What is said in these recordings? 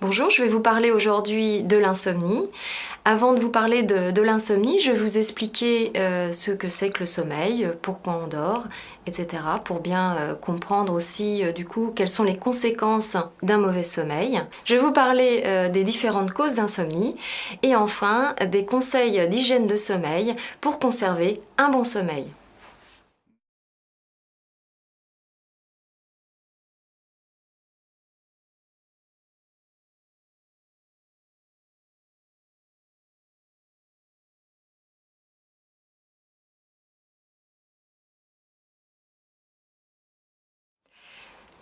Bonjour, je vais vous parler aujourd'hui de l'insomnie. Avant de vous parler de l'insomnie, je vais vous expliquer ce que c'est que le sommeil, pourquoi on dort, etc. pour bien comprendre aussi du coup quelles sont les conséquences d'un mauvais sommeil. Je vais vous parler des différentes causes d'insomnie et enfin des conseils d'hygiène de sommeil pour conserver un bon sommeil.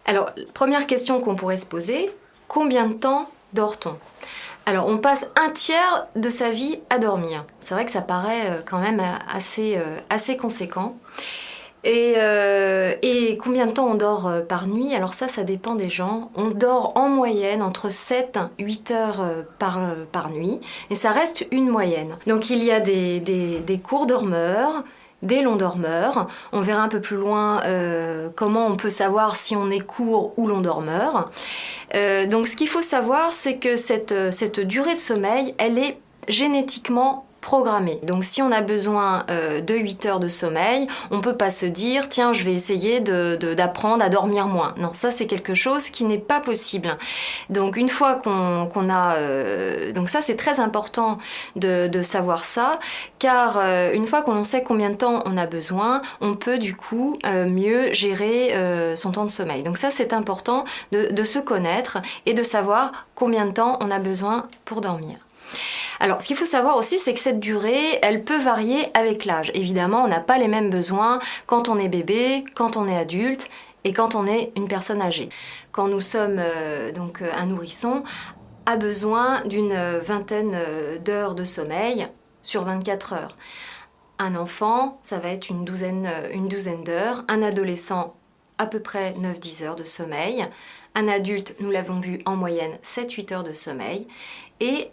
Alors, première question qu'on pourrait se poser, combien de temps dort-on ? Alors, on passe un tiers de sa vie à dormir. C'est vrai que ça paraît quand même assez conséquent. Et combien de temps on dort par nuit? Alors ça dépend des gens. On dort en moyenne entre 7 et 8 heures par nuit. Et ça reste une moyenne. Donc il y a des courts dormeurs, des longs dormeurs. On verra un peu plus loin comment on peut savoir si on est court ou long dormeur. Donc ce qu'il faut savoir, c'est que cette durée de sommeil, elle est génétiquement programmée. Donc si on a besoin de 8 heures de sommeil, on peut pas se dire tiens je vais essayer d'apprendre à dormir moins. Non, ça c'est quelque chose qui n'est pas possible. Donc une fois qu'on a... donc ça c'est très important de savoir ça, car une fois qu'on sait combien de temps on a besoin, on peut du coup mieux gérer son temps de sommeil. Donc ça c'est important de se connaître et de savoir combien de temps on a besoin pour dormir. Alors, ce qu'il faut savoir aussi, c'est que cette durée, elle peut varier avec l'âge. Évidemment, on n'a pas les mêmes besoins quand on est bébé, quand on est adulte et quand on est une personne âgée. Quand nous sommes donc un nourrisson, a besoin d'une vingtaine d'heures de sommeil sur 24 heures. Un enfant, ça va être une douzaine d'heures. Un adolescent, à peu près 9-10 heures de sommeil. Un adulte, nous l'avons vu, en moyenne 7-8 heures de sommeil. Et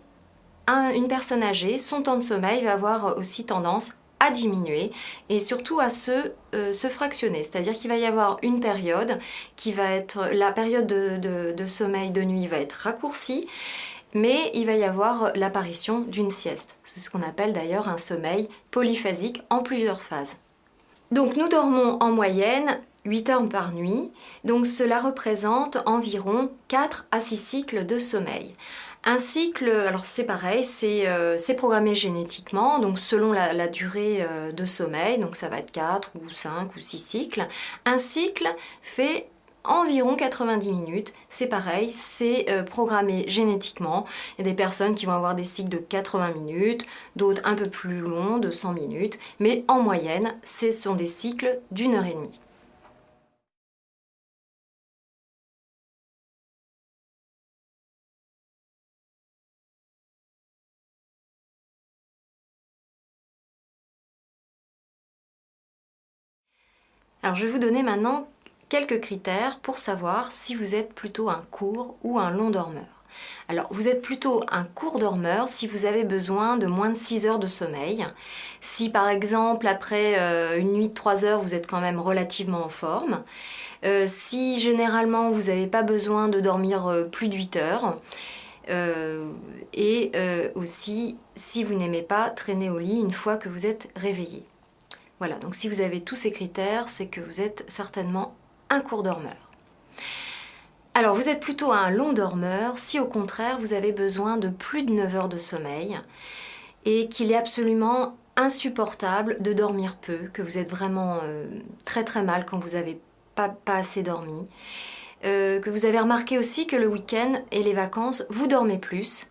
une personne âgée, son temps de sommeil va avoir aussi tendance à diminuer et surtout à se fractionner. C'est-à-dire qu'il va y avoir une période qui va être... La période de sommeil de nuit va être raccourcie, mais il va y avoir l'apparition d'une sieste. C'est ce qu'on appelle d'ailleurs un sommeil polyphasique en plusieurs phases. Donc nous dormons en moyenne 8 heures par nuit, donc cela représente environ 4 à 6 cycles de sommeil. Un cycle, alors c'est pareil, c'est programmé génétiquement, donc selon la durée de sommeil, donc ça va être 4 ou 5 ou 6 cycles. Un cycle fait environ 90 minutes, c'est pareil, c'est programmé génétiquement. Il y a des personnes qui vont avoir des cycles de 80 minutes, d'autres un peu plus longs, de 100 minutes, mais en moyenne, ce sont des cycles d'une heure et demie. Alors je vais vous donner maintenant quelques critères pour savoir si vous êtes plutôt un court ou un long dormeur. Alors vous êtes plutôt un court dormeur si vous avez besoin de moins de 6 heures de sommeil. Si par exemple après une nuit de 3 heures vous êtes quand même relativement en forme. Si généralement vous n'avez pas besoin de dormir plus de 8 heures. Aussi si vous n'aimez pas traîner au lit une fois que vous êtes réveillé. Voilà, donc si vous avez tous ces critères, c'est que vous êtes certainement un court dormeur. Alors, vous êtes plutôt un long dormeur si au contraire vous avez besoin de plus de 9 heures de sommeil et qu'il est absolument insupportable de dormir peu, que vous êtes vraiment très très mal quand vous n'avez pas assez dormi, que vous avez remarqué aussi que le week-end et les vacances, vous dormez plus.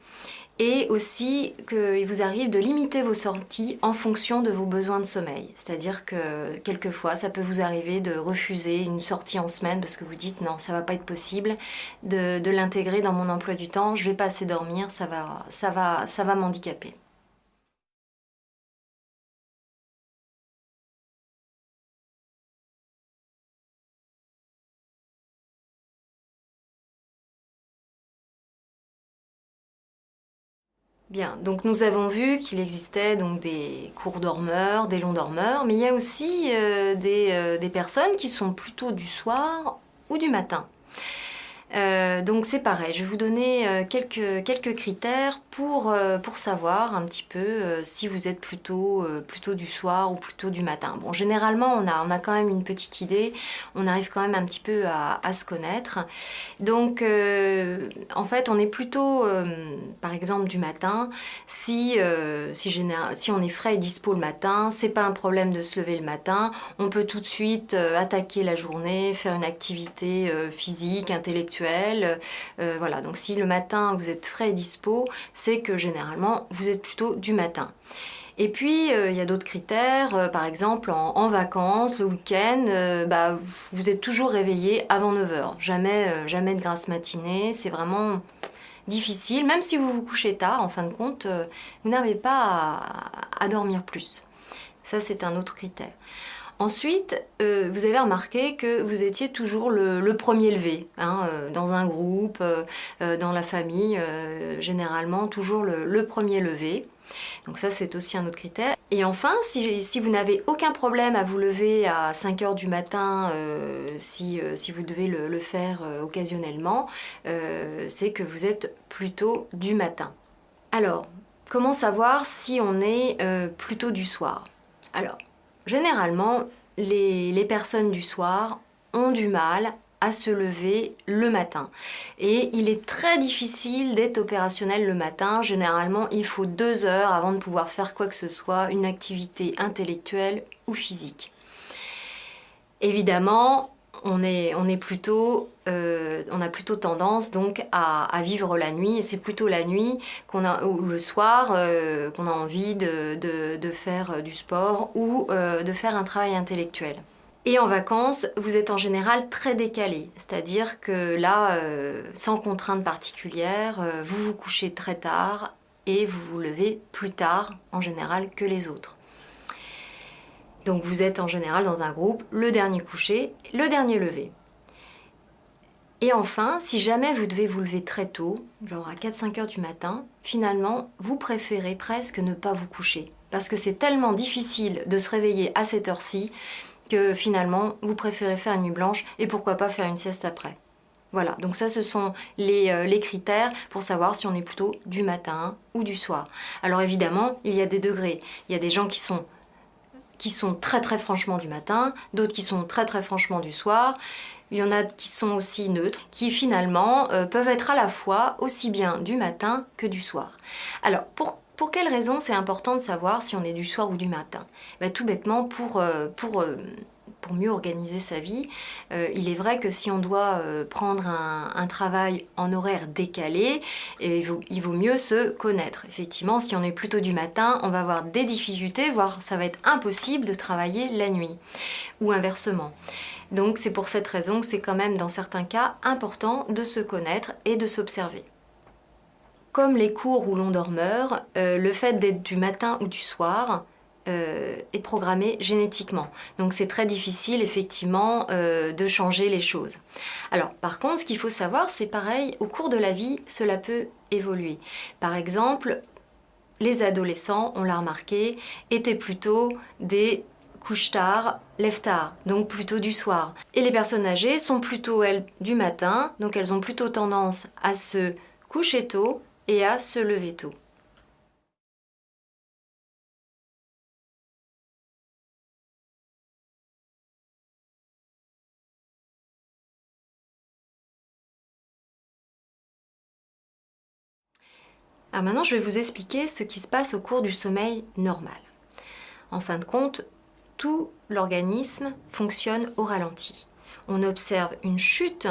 Et aussi qu'il vous arrive de limiter vos sorties en fonction de vos besoins de sommeil. C'est-à-dire que quelquefois, ça peut vous arriver de refuser une sortie en semaine parce que vous dites non, ça va pas être possible de l'intégrer dans mon emploi du temps, je vais pas assez dormir, ça va m'handicaper. Bien, donc nous avons vu qu'il existait donc des courts dormeurs, des longs dormeurs, mais il y a aussi des personnes qui sont plutôt du soir ou du matin. Donc c'est pareil, je vais vous donner quelques critères pour savoir un petit peu si vous êtes plutôt du soir ou plutôt du matin. Bon, généralement, on a quand même une petite idée, on arrive quand même un petit peu à se connaître. Donc, en fait, on est plutôt, par exemple, du matin. Si on est frais et dispo le matin, c'est pas un problème de se lever le matin. On peut tout de suite attaquer la journée, faire une activité physique, intellectuelle. Voilà, donc si le matin vous êtes frais et dispo, c'est que généralement vous êtes plutôt du matin. Et puis, il y a d'autres critères, par exemple en vacances, le week-end, vous êtes toujours réveillé avant 9 heures. Jamais de grasse matinée, c'est vraiment difficile. Même si vous vous couchez tard, en fin de compte, vous n'arrivez pas à dormir plus. Ça, c'est un autre critère. Ensuite, vous avez remarqué que vous étiez toujours le premier levé, hein, dans un groupe, dans la famille, généralement toujours le premier levé. Donc ça, c'est aussi un autre critère. Et enfin, si vous n'avez aucun problème à vous lever à 5 heures du matin, si vous devez le faire occasionnellement, c'est que vous êtes plutôt du matin. Alors, comment savoir si on est plutôt du soir? Alors, généralement, les personnes du soir ont du mal à se lever le matin. Et il est très difficile d'être opérationnel le matin. Généralement, il faut 2 heures avant de pouvoir faire quoi que ce soit, une activité intellectuelle ou physique. Évidemment, on a plutôt tendance donc à vivre la nuit, et c'est plutôt la nuit ou le soir qu'on a envie de faire du sport ou de faire un travail intellectuel. Et en vacances, vous êtes en général très décalé, c'est-à-dire que là, sans contrainte particulière, vous vous couchez très tard et vous vous levez plus tard en général que les autres. Donc vous êtes en général dans un groupe, le dernier couché, le dernier levé. Et enfin, si jamais vous devez vous lever très tôt, genre à 4-5 heures du matin, finalement, vous préférez presque ne pas vous coucher. Parce que c'est tellement difficile de se réveiller à cette heure-ci que finalement, vous préférez faire une nuit blanche et pourquoi pas faire une sieste après. Voilà, donc ça, ce sont les critères pour savoir si on est plutôt du matin ou du soir. Alors évidemment, il y a des degrés. Il y a des gens qui sont très très franchement du matin, d'autres qui sont très très franchement du soir. Il y en a qui sont aussi neutres, qui finalement peuvent être à la fois aussi bien du matin que du soir. Alors, pour quelles raisons c'est important de savoir si on est du soir ou du matin? Tout bêtement, pour mieux organiser sa vie, il est vrai que si on doit prendre un travail en horaire décalé, il vaut mieux se connaître. Effectivement, si on est plutôt du matin, on va avoir des difficultés, voire ça va être impossible de travailler la nuit, ou inversement. Donc c'est pour cette raison que c'est quand même dans certains cas important de se connaître et de s'observer. Comme les cours où l'on dormeur, le fait d'être du matin ou du soir est programmé génétiquement. Donc c'est très difficile effectivement de changer les choses. Alors par contre, ce qu'il faut savoir, c'est pareil, au cours de la vie, cela peut évoluer. Par exemple, les adolescents, on l'a remarqué, étaient plutôt des couche tard, lève tard, donc plutôt du soir. Et les personnes âgées sont plutôt, elles, du matin, donc elles ont plutôt tendance à se coucher tôt et à se lever tôt. Alors maintenant, je vais vous expliquer ce qui se passe au cours du sommeil normal. En fin de compte, tout l'organisme fonctionne au ralenti. On observe une chute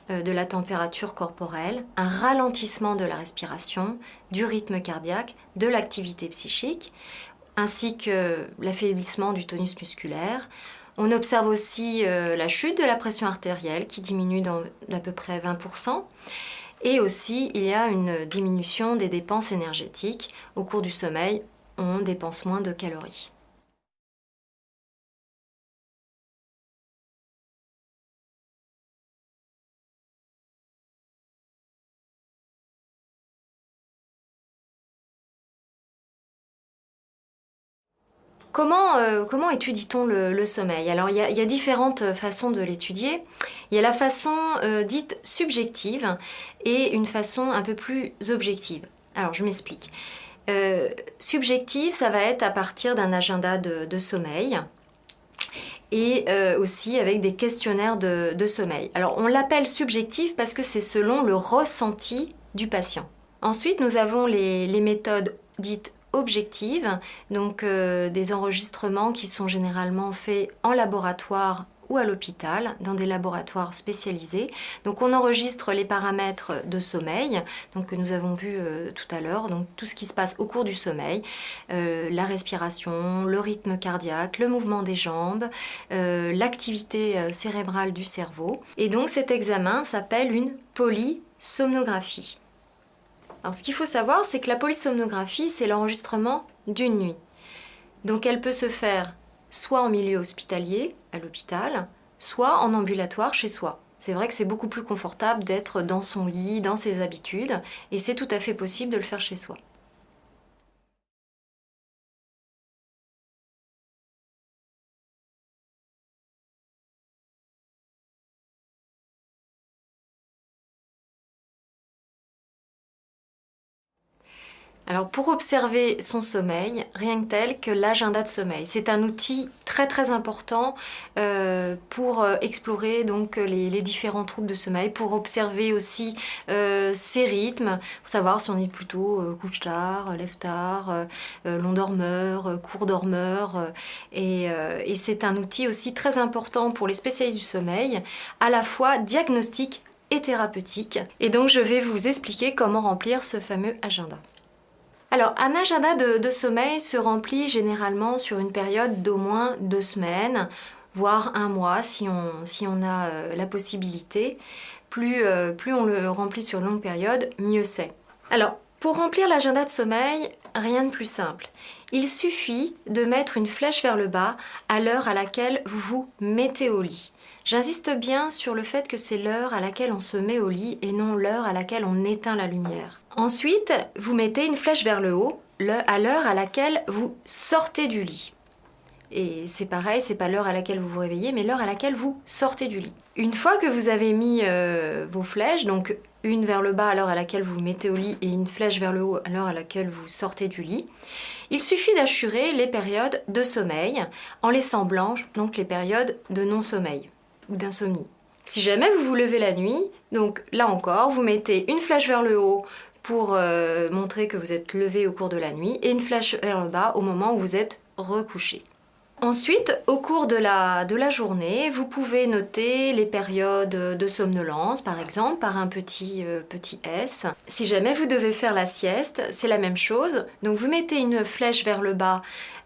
de la température corporelle, un ralentissement de la respiration, du rythme cardiaque, de l'activité psychique, ainsi que l'affaiblissement du tonus musculaire. On observe aussi la chute de la pression artérielle qui diminue d'à peu près 20%. Et aussi, il y a une diminution des dépenses énergétiques. Au cours du sommeil, on dépense moins de calories. Comment étudie-t-on le sommeil? Alors il y a différentes façons de l'étudier. Il y a la façon dite subjective et une façon un peu plus objective. Alors je m'explique. Subjective, ça va être à partir d'un agenda de sommeil et aussi avec des questionnaires de sommeil. Alors on l'appelle subjectif parce que c'est selon le ressenti du patient. Ensuite, nous avons les méthodes dites objectives, donc des enregistrements qui sont généralement faits en laboratoire ou à l'hôpital, dans des laboratoires spécialisés. Donc on enregistre les paramètres de sommeil, donc que nous avons vu tout à l'heure, donc tout ce qui se passe au cours du sommeil, la respiration, le rythme cardiaque, le mouvement des jambes, l'activité cérébrale du cerveau. Et donc cet examen s'appelle une polysomnographie. Alors ce qu'il faut savoir, c'est que la polysomnographie, c'est l'enregistrement d'une nuit. Donc elle peut se faire soit en milieu hospitalier, à l'hôpital, soit en ambulatoire chez soi. C'est vrai que c'est beaucoup plus confortable d'être dans son lit, dans ses habitudes, et c'est tout à fait possible de le faire chez soi. Alors pour observer son sommeil, rien que tel que l'agenda de sommeil, c'est un outil très très important pour explorer donc les différents troubles de sommeil, pour observer aussi ses rythmes, pour savoir si on est plutôt couche tard, lève tard, long dormeur, court dormeur, et c'est un outil aussi très important pour les spécialistes du sommeil, à la fois diagnostique et thérapeutique. Et donc je vais vous expliquer comment remplir ce fameux agenda. Alors, un agenda de sommeil se remplit généralement sur une période d'au moins 2 semaines, voire 1 mois si on a la possibilité. Plus on le remplit sur une longue période, mieux c'est. Alors, pour remplir l'agenda de sommeil, rien de plus simple. Il suffit de mettre une flèche vers le bas à l'heure à laquelle vous vous mettez au lit. J'insiste bien sur le fait que c'est l'heure à laquelle on se met au lit et non l'heure à laquelle on éteint la lumière. Ensuite, vous mettez une flèche vers le haut à l'heure à laquelle vous sortez du lit. Et c'est pareil, c'est pas l'heure à laquelle vous vous réveillez, mais l'heure à laquelle vous sortez du lit. Une fois que vous avez mis vos flèches, donc une vers le bas à l'heure à laquelle vous vous mettez au lit et une flèche vers le haut à l'heure à laquelle vous sortez du lit, il suffit d'assurer les périodes de sommeil en laissant blanches donc les périodes de non-sommeil ou d'insomnie. Si jamais vous vous levez la nuit, donc là encore, vous mettez une flèche vers le haut pour montrer que vous êtes levé au cours de la nuit et une flèche vers le bas au moment où vous êtes recouché. Ensuite, au cours de la journée, vous pouvez noter les périodes de somnolence, par exemple, par un petit S. Si jamais vous devez faire la sieste, c'est la même chose. Donc vous mettez une flèche vers le bas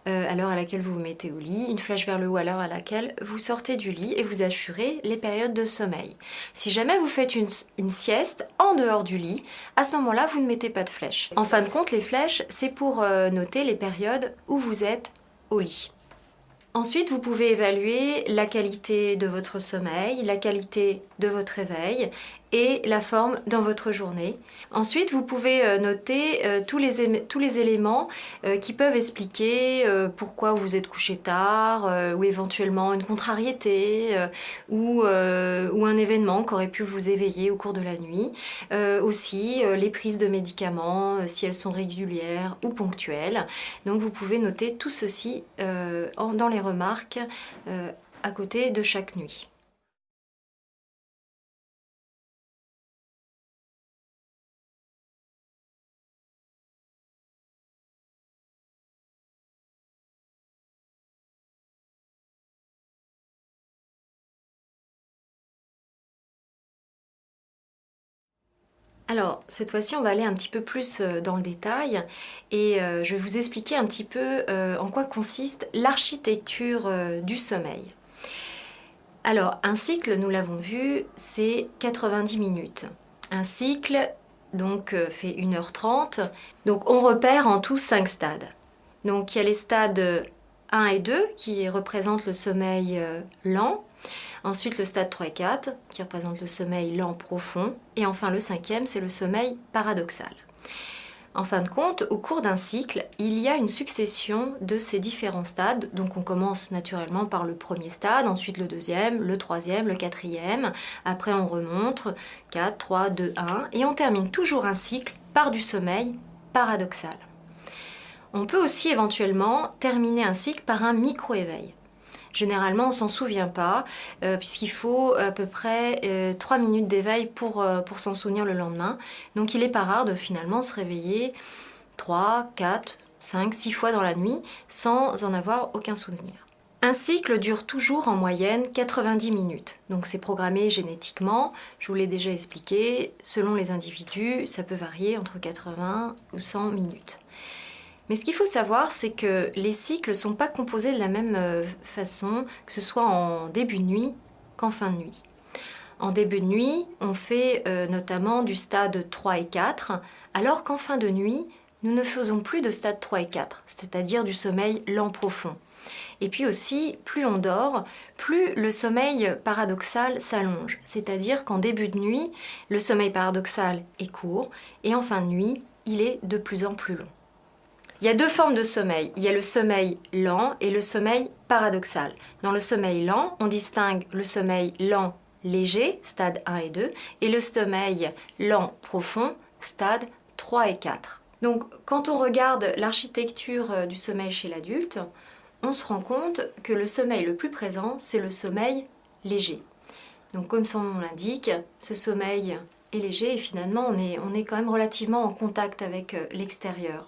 à l'heure à laquelle vous vous mettez au lit, une flèche vers le haut à l'heure à laquelle vous sortez du lit et vous assurez les périodes de sommeil. Si jamais vous faites une sieste en dehors du lit, à ce moment-là, vous ne mettez pas de flèche. En fin de compte, les flèches, c'est pour noter les périodes où vous êtes au lit. Ensuite, vous pouvez évaluer la qualité de votre sommeil, la qualité de votre réveil et la forme dans votre journée. Ensuite, vous pouvez noter tous les éléments qui peuvent expliquer pourquoi vous êtes couché tard, ou éventuellement une contrariété, ou un événement qui aurait pu vous éveiller au cours de la nuit. Aussi, les prises de médicaments, si elles sont régulières ou ponctuelles. Donc, vous pouvez noter tout ceci dans les remarques à côté de chaque nuit. Alors, cette fois-ci, on va aller un petit peu plus dans le détail et je vais vous expliquer un petit peu en quoi consiste l'architecture du sommeil. Alors, un cycle, nous l'avons vu, c'est 90 minutes. Un cycle, donc, fait 1h30. Donc, on repère en tout 5 stades. Donc, il y a les stades 1 et 2 qui représentent le sommeil lent. Ensuite, le stade 3 et 4 qui représente le sommeil lent profond. Et enfin, le 5e, c'est le sommeil paradoxal. En fin de compte, au cours d'un cycle, il y a une succession de ces différents stades. Donc on commence naturellement par le premier stade, ensuite le deuxième, le troisième, le quatrième. Après on remonte, 4, 3, 2, 1. Et on termine toujours un cycle par du sommeil paradoxal. On peut aussi éventuellement terminer un cycle par un micro-éveil. Généralement, on ne s'en souvient pas, puisqu'il faut à peu près 3 minutes d'éveil pour s'en souvenir le lendemain. Donc il n'est pas rare de finalement se réveiller 3, 4, 5, 6 fois dans la nuit sans en avoir aucun souvenir. Un cycle dure toujours en moyenne 90 minutes. Donc c'est programmé génétiquement, je vous l'ai déjà expliqué, selon les individus, ça peut varier entre 80 ou 100 minutes. Mais ce qu'il faut savoir, c'est que les cycles ne sont pas composés de la même façon, que ce soit en début de nuit qu'en fin de nuit. En début de nuit, on fait notamment du stade 3 et 4, alors qu'en fin de nuit, nous ne faisons plus de stade 3 et 4, c'est-à-dire du sommeil lent profond. Et puis aussi, plus on dort, plus le sommeil paradoxal s'allonge, c'est-à-dire qu'en début de nuit, le sommeil paradoxal est court, et en fin de nuit, il est de plus en plus long. Il y a deux formes de sommeil. Il y a le sommeil lent et le sommeil paradoxal. Dans le sommeil lent, on distingue le sommeil lent léger, stade 1 et 2, et le sommeil lent profond, stade 3 et 4. Donc, quand on regarde l'architecture du sommeil chez l'adulte, on se rend compte que le sommeil le plus présent, c'est le sommeil léger. Donc, comme son nom l'indique, ce sommeil est léger et finalement, on est quand même relativement en contact avec l'extérieur.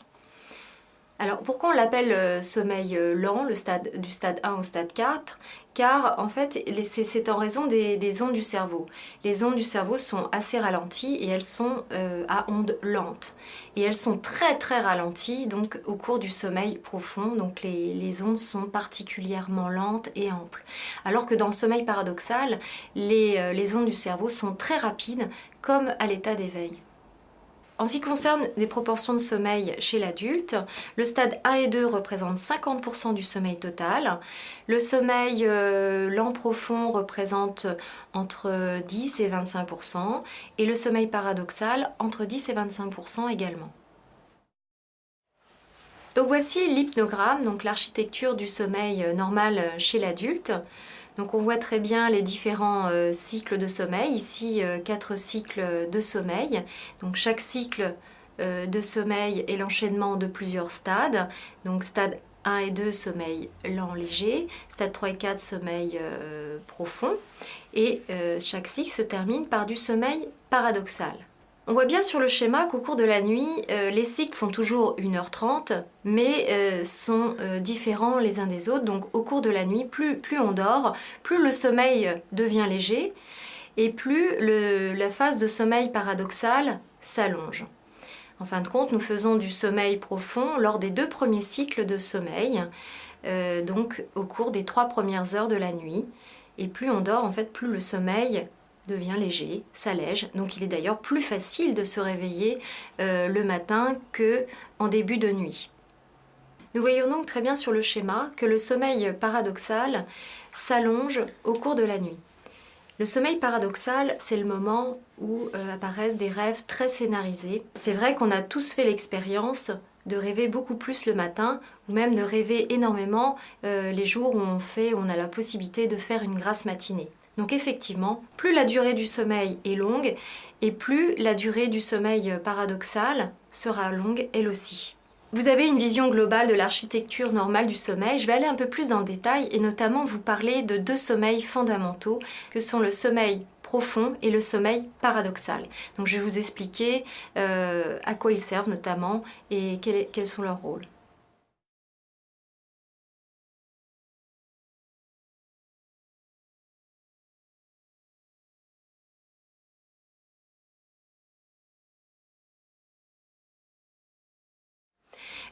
Alors pourquoi on l'appelle sommeil lent, du stade 1 au stade 4? Car en fait c'est en raison des ondes du cerveau. Les ondes du cerveau sont assez ralenties et elles sont à ondes lentes. Et elles sont très très ralenties donc au cours du sommeil profond, donc les ondes sont particulièrement lentes et amples. Alors que dans le sommeil paradoxal, les ondes du cerveau sont très rapides comme à l'état d'éveil. En ce qui concerne les proportions de sommeil chez l'adulte, le stade 1 et 2 représente 50% du sommeil total. Le sommeil lent profond représente entre 10 et 25% et le sommeil paradoxal entre 10 et 25% également. Donc voici l'hypnogramme, donc l'architecture du sommeil normal chez l'adulte. Donc on voit très bien les différents cycles de sommeil, ici 4 cycles de sommeil. Donc chaque cycle de sommeil est l'enchaînement de plusieurs stades. Donc stade 1 et 2, sommeil lent léger, stade 3 et 4, sommeil profond. Et chaque cycle se termine par du sommeil paradoxal. On voit bien sur le schéma qu'au cours de la nuit, les cycles font toujours 1h30, mais sont différents les uns des autres. Donc au cours de la nuit, plus on dort, plus le sommeil devient léger et plus la phase de sommeil paradoxal s'allonge. En fin de compte, nous faisons du sommeil profond lors des 2 premiers cycles de sommeil, donc au cours des 3 premières heures de la nuit. Et plus on dort, en fait, plus le sommeil devient léger, s'allège. Donc il est d'ailleurs plus facile de se réveiller le matin qu'en début de nuit. Nous voyons donc très bien sur le schéma que le sommeil paradoxal s'allonge au cours de la nuit. Le sommeil paradoxal, c'est le moment où apparaissent des rêves très scénarisés. C'est vrai qu'on a tous fait l'expérience de rêver beaucoup plus le matin ou même de rêver énormément les jours où on a la possibilité de faire une grasse matinée. Donc effectivement, plus la durée du sommeil est longue et plus la durée du sommeil paradoxal sera longue elle aussi. Vous avez une vision globale de l'architecture normale du sommeil. Je vais aller un peu plus dans le détail et notamment vous parler de 2 sommeils fondamentaux que sont le sommeil profond et le sommeil paradoxal. Donc je vais vous expliquer à quoi ils servent notamment et quels sont leurs rôles.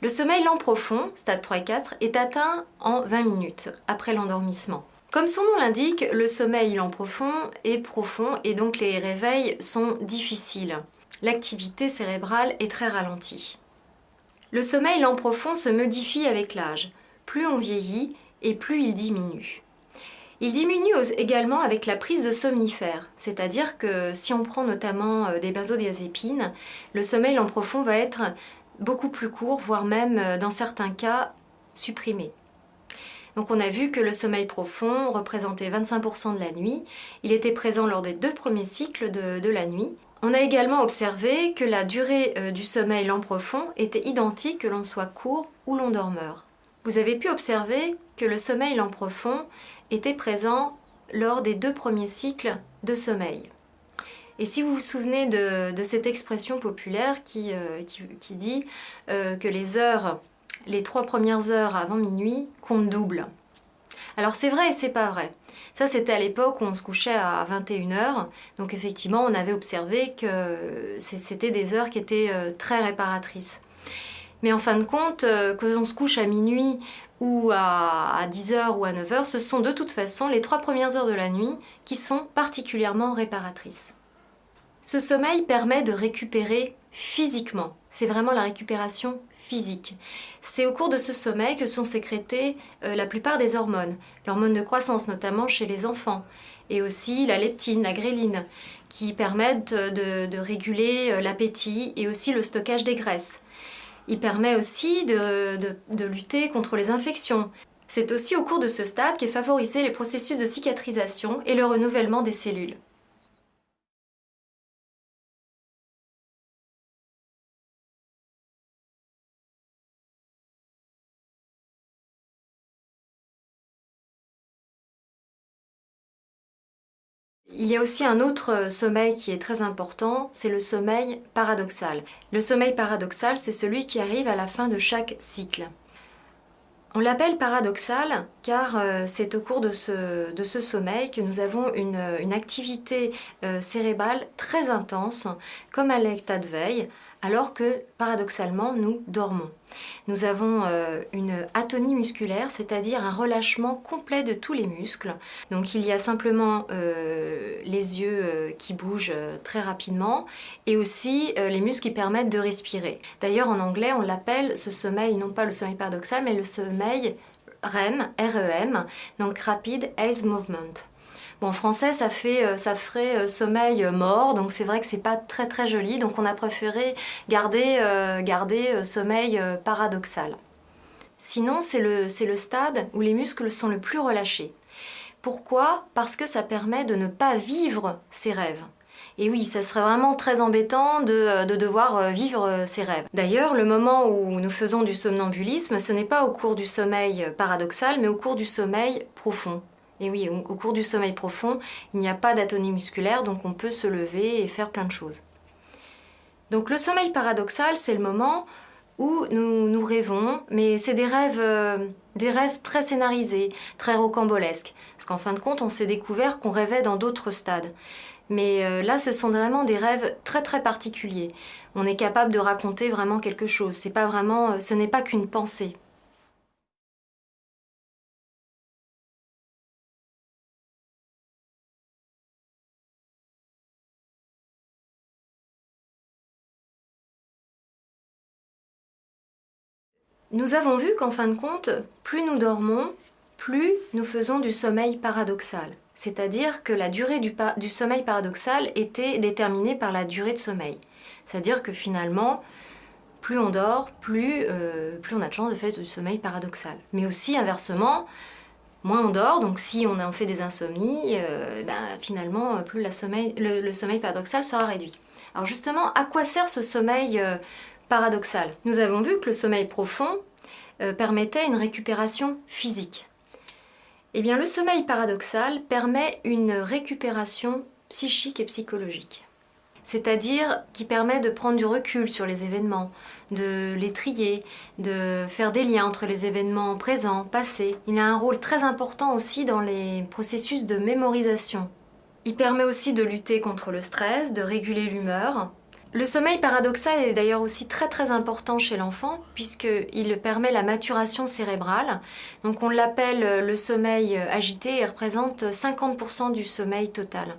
Le sommeil lent profond, stade 3 et 4, est atteint en 20 minutes après l'endormissement. Comme son nom l'indique, le sommeil lent profond et donc les réveils sont difficiles. L'activité cérébrale est très ralentie. Le sommeil lent profond se modifie avec l'âge. Plus on vieillit et plus il diminue. Il diminue également avec la prise de somnifères, c'est-à-dire que si on prend notamment des benzodiazépines, le sommeil lent profond va être beaucoup plus court, voire même dans certains cas supprimé. Donc on a vu que le sommeil profond représentait 25% de la nuit. Il était présent lors des 2 premiers cycles de la nuit. On a également observé que la durée du sommeil lent profond était identique que l'on soit court ou long dormeur. Vous avez pu observer que le sommeil lent profond était présent lors des 2 premiers cycles de sommeil. Et si vous vous souvenez de cette expression populaire qui dit que les 3 premières heures avant minuit comptent double. Alors c'est vrai et c'est pas vrai. Ça c'était à l'époque où on se couchait à 21h, donc effectivement on avait observé que c'était des heures qui étaient très réparatrices. Mais en fin de compte, que l'on se couche à minuit ou à 10h ou à 9h, ce sont de toute façon les 3 premières heures de la nuit qui sont particulièrement réparatrices. Ce sommeil permet de récupérer physiquement. C'est vraiment la récupération physique. C'est au cours de ce sommeil que sont sécrétées la plupart des hormones. L'hormone de croissance, notamment chez les enfants. Et aussi la leptine, la gréline, qui permettent de réguler l'appétit et aussi le stockage des graisses. Il permet aussi de lutter contre les infections. C'est aussi au cours de ce stade qu'est favorisé les processus de cicatrisation et le renouvellement des cellules. Il y a aussi un autre sommeil qui est très important, c'est le sommeil paradoxal. Le sommeil paradoxal, c'est celui qui arrive à la fin de chaque cycle. On l'appelle paradoxal car c'est au cours de ce sommeil que nous avons une activité cérébrale très intense, comme à l'état de veille, alors que paradoxalement nous dormons. Nous avons une atonie musculaire, c'est-à-dire un relâchement complet de tous les muscles. Donc il y a simplement les yeux qui bougent très rapidement et aussi les muscles qui permettent de respirer. D'ailleurs en anglais on l'appelle ce sommeil, non pas le sommeil paradoxal, mais le sommeil REM, REM, donc Rapid Eye Movement. Bon, en français, ça ferait sommeil mort, donc c'est vrai que c'est pas très très joli, donc on a préféré garder sommeil paradoxal. Sinon, c'est le stade où les muscles sont le plus relâchés. Pourquoi ? Parce que ça permet de ne pas vivre ses rêves. Et oui, ça serait vraiment très embêtant de devoir vivre ses rêves. D'ailleurs, le moment où nous faisons du somnambulisme, ce n'est pas au cours du sommeil paradoxal, mais au cours du sommeil profond. Et oui, au cours du sommeil profond, il n'y a pas d'atonie musculaire, donc on peut se lever et faire plein de choses. Donc le sommeil paradoxal, c'est le moment où nous rêvons, mais c'est des rêves très scénarisés, très rocambolesques. Parce qu'en fin de compte, on s'est découvert qu'on rêvait dans d'autres stades. Mais là, ce sont vraiment des rêves très très particuliers. On est capable de raconter vraiment quelque chose. Ce n'est pas qu'une pensée. Nous avons vu qu'en fin de compte, plus nous dormons, plus nous faisons du sommeil paradoxal. C'est-à-dire que la durée du sommeil paradoxal était déterminée par la durée de sommeil. C'est-à-dire que finalement, plus on dort, plus on a de chances de faire du sommeil paradoxal. Mais aussi inversement, moins on dort, donc si on en fait des insomnies, finalement, plus le sommeil paradoxal sera réduit. Alors justement, à quoi sert ce sommeil paradoxal ? Nous avons vu que le sommeil profond permettait une récupération physique. Eh bien, le sommeil paradoxal permet une récupération psychique et psychologique. C'est-à-dire qui permet de prendre du recul sur les événements, de les trier, de faire des liens entre les événements présents, passés. Il a un rôle très important aussi dans les processus de mémorisation. Il permet aussi de lutter contre le stress, de réguler l'humeur. Le sommeil paradoxal est d'ailleurs aussi très très important chez l'enfant puisqu'il permet la maturation cérébrale. Donc on l'appelle le sommeil agité et représente 50% du sommeil total.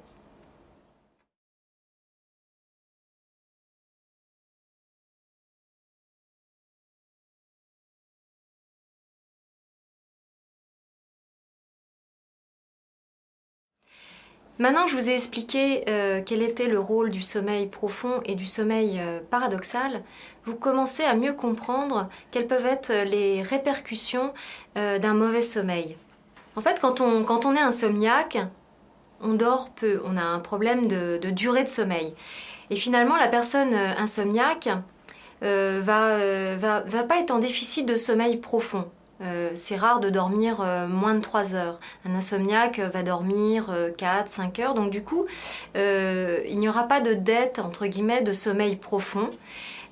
Maintenant que je vous ai expliqué quel était le rôle du sommeil profond et du sommeil paradoxal, vous commencez à mieux comprendre quelles peuvent être les répercussions d'un mauvais sommeil. En fait, quand on est insomniaque, on dort peu, on a un problème de durée de sommeil. Et finalement, la personne insomniaque va pas être en déficit de sommeil profond. C'est rare de dormir moins de 3 heures. Un insomniaque va dormir 4, 5 heures. Donc du coup, il n'y aura pas de dette, entre guillemets, de sommeil profond.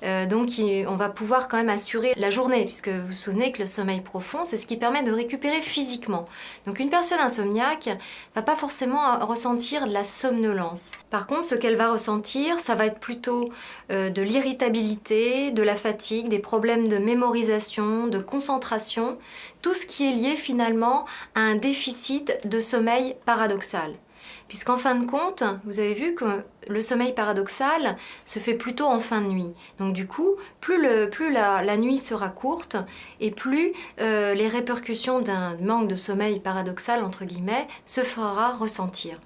Donc on va pouvoir quand même assurer la journée, puisque vous vous souvenez que le sommeil profond, c'est ce qui permet de récupérer physiquement. Donc une personne insomniaque va pas forcément ressentir de la somnolence. Par contre, ce qu'elle va ressentir, ça va être plutôt de l'irritabilité, de la fatigue, des problèmes de mémorisation, de concentration, tout ce qui est lié finalement à un déficit de sommeil paradoxal. Puisqu'en fin de compte, vous avez vu que le sommeil paradoxal se fait plutôt en fin de nuit. Donc du coup, plus la nuit sera courte et plus les répercussions d'un manque de sommeil paradoxal, entre guillemets, se fera ressentir.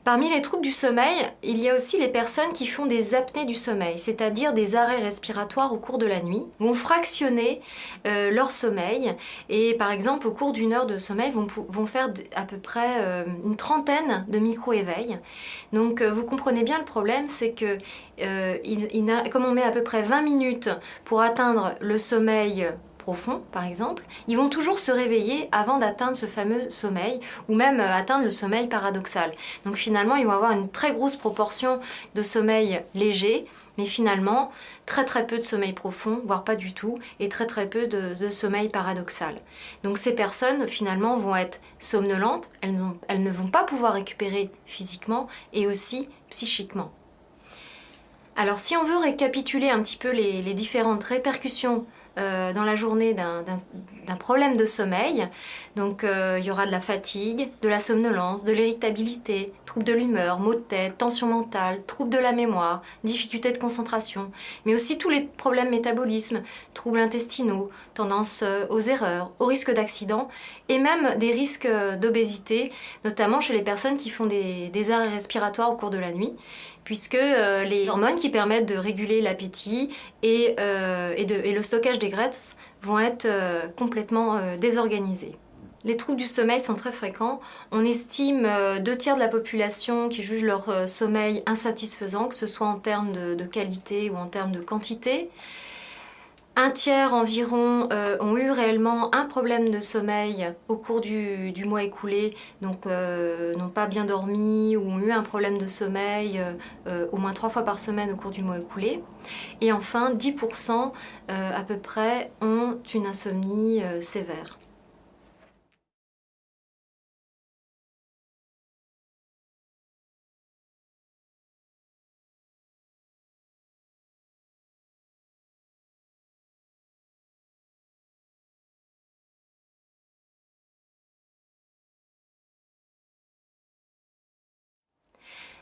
Parmi les troubles du sommeil, il y a aussi les personnes qui font des apnées du sommeil, c'est-à-dire des arrêts respiratoires au cours de la nuit, vont fractionner leur sommeil et par exemple au cours d'une heure de sommeil vont faire à peu près une trentaine de micro-éveils. Donc vous comprenez bien le problème, c'est que comme on met à peu près 20 minutes pour atteindre le sommeil profond, par exemple, ils vont toujours se réveiller avant d'atteindre ce fameux sommeil ou même atteindre le sommeil paradoxal. Donc finalement, ils vont avoir une très grosse proportion de sommeil léger, mais finalement, très peu de sommeil profond, voire pas du tout, et très peu de sommeil paradoxal. Donc ces personnes, finalement, vont être somnolentes, elles ne vont pas pouvoir récupérer physiquement et aussi psychiquement. Alors si on veut récapituler un petit peu les différentes répercussions dans la journée d'un problème de sommeil. Donc il y aura de la fatigue, de la somnolence, de l'irritabilité, troubles de l'humeur, maux de tête, tension mentale, troubles de la mémoire, difficultés de concentration, mais aussi tous les problèmes métabolisme, troubles intestinaux, tendance aux erreurs, au risque d'accident et même des risques d'obésité, notamment chez les personnes qui font des arrêts respiratoires au cours de la nuit, puisque les hormones qui permettent de réguler l'appétit et le stockage des graisses vont être complètement désorganisés. Les troubles du sommeil sont très fréquents. On estime 2/3 de la population qui juge leur sommeil insatisfaisant, que ce soit en termes de qualité ou en termes de quantité. 1/3 environ ont eu réellement un problème de sommeil au cours du mois écoulé, donc n'ont pas bien dormi ou ont eu un problème de sommeil au moins 3 fois par semaine au cours du mois écoulé. Et enfin, 10% à peu près ont une insomnie sévère.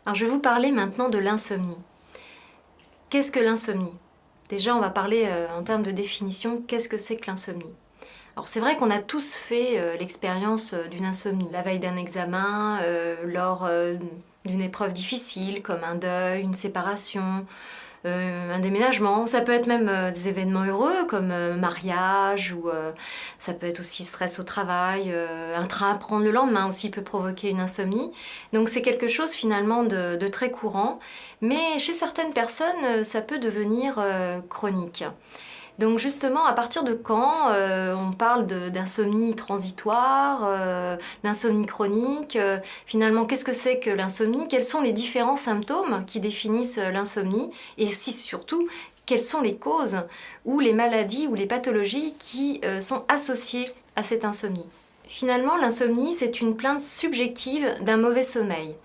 Alors je vais vous parler maintenant de l'insomnie. Qu'est-ce que l'insomnie? Déjà, on va parler en termes de définition, qu'est-ce que c'est que l'insomnie? Alors c'est vrai qu'on a tous fait l'expérience d'une insomnie. La veille d'un examen, lors d'une épreuve difficile comme un deuil, une séparation, un déménagement. Ça peut être même des événements heureux comme mariage ou ça peut être aussi stress au travail. Un train à prendre le lendemain aussi peut provoquer une insomnie. Donc c'est quelque chose finalement de très courant. Mais chez certaines personnes, ça peut devenir chronique. Donc justement, à partir de quand on parle d'insomnie transitoire, d'insomnie chronique, finalement, qu'est-ce que c'est que l'insomnie? Quels sont les différents symptômes qui définissent l'insomnie? Et aussi, surtout, quelles sont les causes ou les maladies ou les pathologies qui sont associées à cette insomnie? Finalement, l'insomnie, c'est une plainte subjective d'un mauvais sommeil.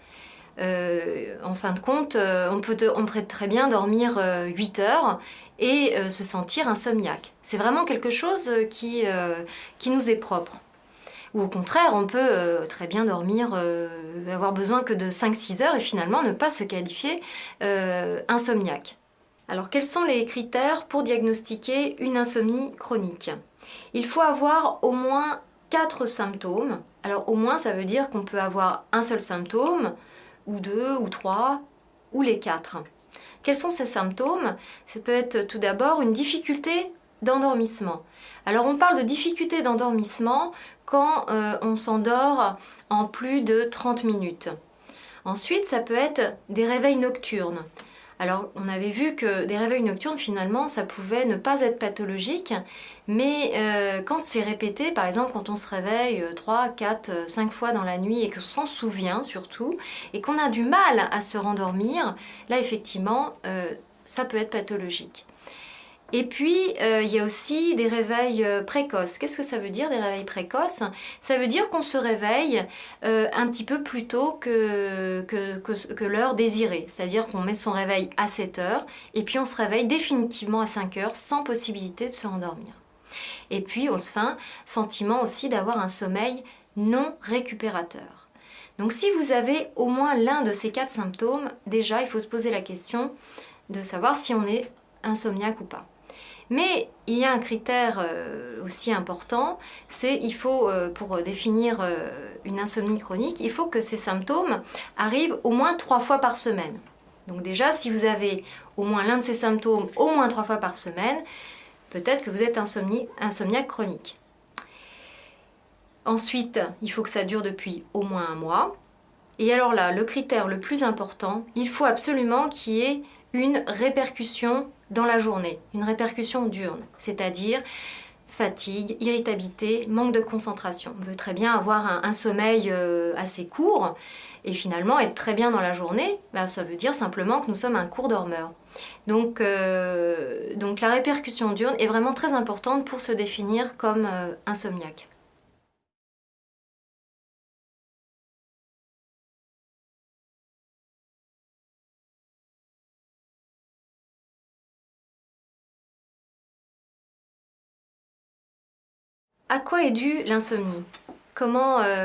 En fin de compte, on peut très bien dormir 8 heures et se sentir insomniaque. C'est vraiment quelque chose qui nous est propre. Ou au contraire, on peut très bien dormir, avoir besoin que de 5-6 heures et finalement ne pas se qualifier insomniaque. Alors quels sont les critères pour diagnostiquer une insomnie chronique? Il faut avoir au moins 4 symptômes. Alors au moins, ça veut dire qu'on peut avoir un seul symptôme, ou 2, ou 3, ou les 4. Quels sont ces symptômes? Ça peut être tout d'abord une difficulté d'endormissement. Alors on parle de difficulté d'endormissement quand on s'endort en plus de 30 minutes. Ensuite, ça peut être des réveils nocturnes. Alors, on avait vu que des réveils nocturnes, finalement, ça pouvait ne pas être pathologique, mais quand c'est répété, par exemple, quand on se réveille 3, 4, 5 fois dans la nuit et qu'on s'en souvient surtout, et qu'on a du mal à se rendormir, là, effectivement, ça peut être pathologique. Et puis, il y a aussi des réveils précoces. Qu'est-ce que ça veut dire, des réveils précoces? Ça veut dire qu'on se réveille un petit peu plus tôt que l'heure désirée. C'est-à-dire qu'on met son réveil à 7 heures et puis on se réveille définitivement à 5 heures sans possibilité de se rendormir. Et puis, au fin, sentiment aussi d'avoir un sommeil non récupérateur. Donc, si vous avez au moins l'un de ces 4 symptômes, déjà, il faut se poser la question de savoir si on est insomniaque ou pas. Mais il y a un critère aussi important, c'est il faut, pour définir une insomnie chronique, il faut que ces symptômes arrivent au moins 3 fois par semaine. Donc déjà, si vous avez au moins l'un de ces symptômes au moins 3 fois par semaine, peut-être que vous êtes insomniaque chronique. Ensuite, il faut que ça dure depuis au moins 1 mois. Et alors là, le critère le plus important, il faut absolument qu'il y ait une répercussion dans la journée, une répercussion diurne, c'est-à-dire fatigue, irritabilité, manque de concentration. On peut très bien avoir un sommeil assez court et finalement être très bien dans la journée, ça veut dire simplement que nous sommes un court dormeur. Donc la répercussion diurne est vraiment très importante pour se définir comme insomniaque. À quoi est due l'insomnie?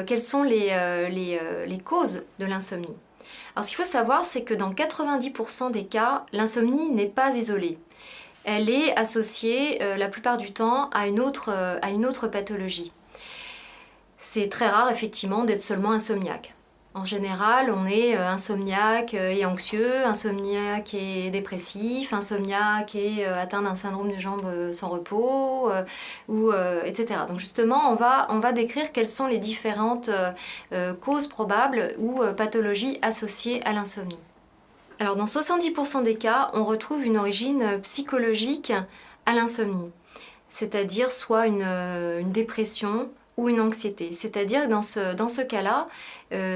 Quelles sont les causes de l'insomnie? Alors, ce qu'il faut savoir, c'est que dans 90% des cas, l'insomnie n'est pas isolée. Elle est associée la plupart du temps à une autre pathologie. C'est très rare, effectivement, d'être seulement insomniaque. En général, on est insomniaque et anxieux, insomniaque et dépressif, insomniaque et atteint d'un syndrome de jambes sans repos, etc. Donc justement, on va décrire quelles sont les différentes causes probables ou pathologies associées à l'insomnie. Alors dans 70% des cas, on retrouve une origine psychologique à l'insomnie, c'est-à-dire soit une dépression, ou une anxiété. C'est-à-dire que dans ce cas-là,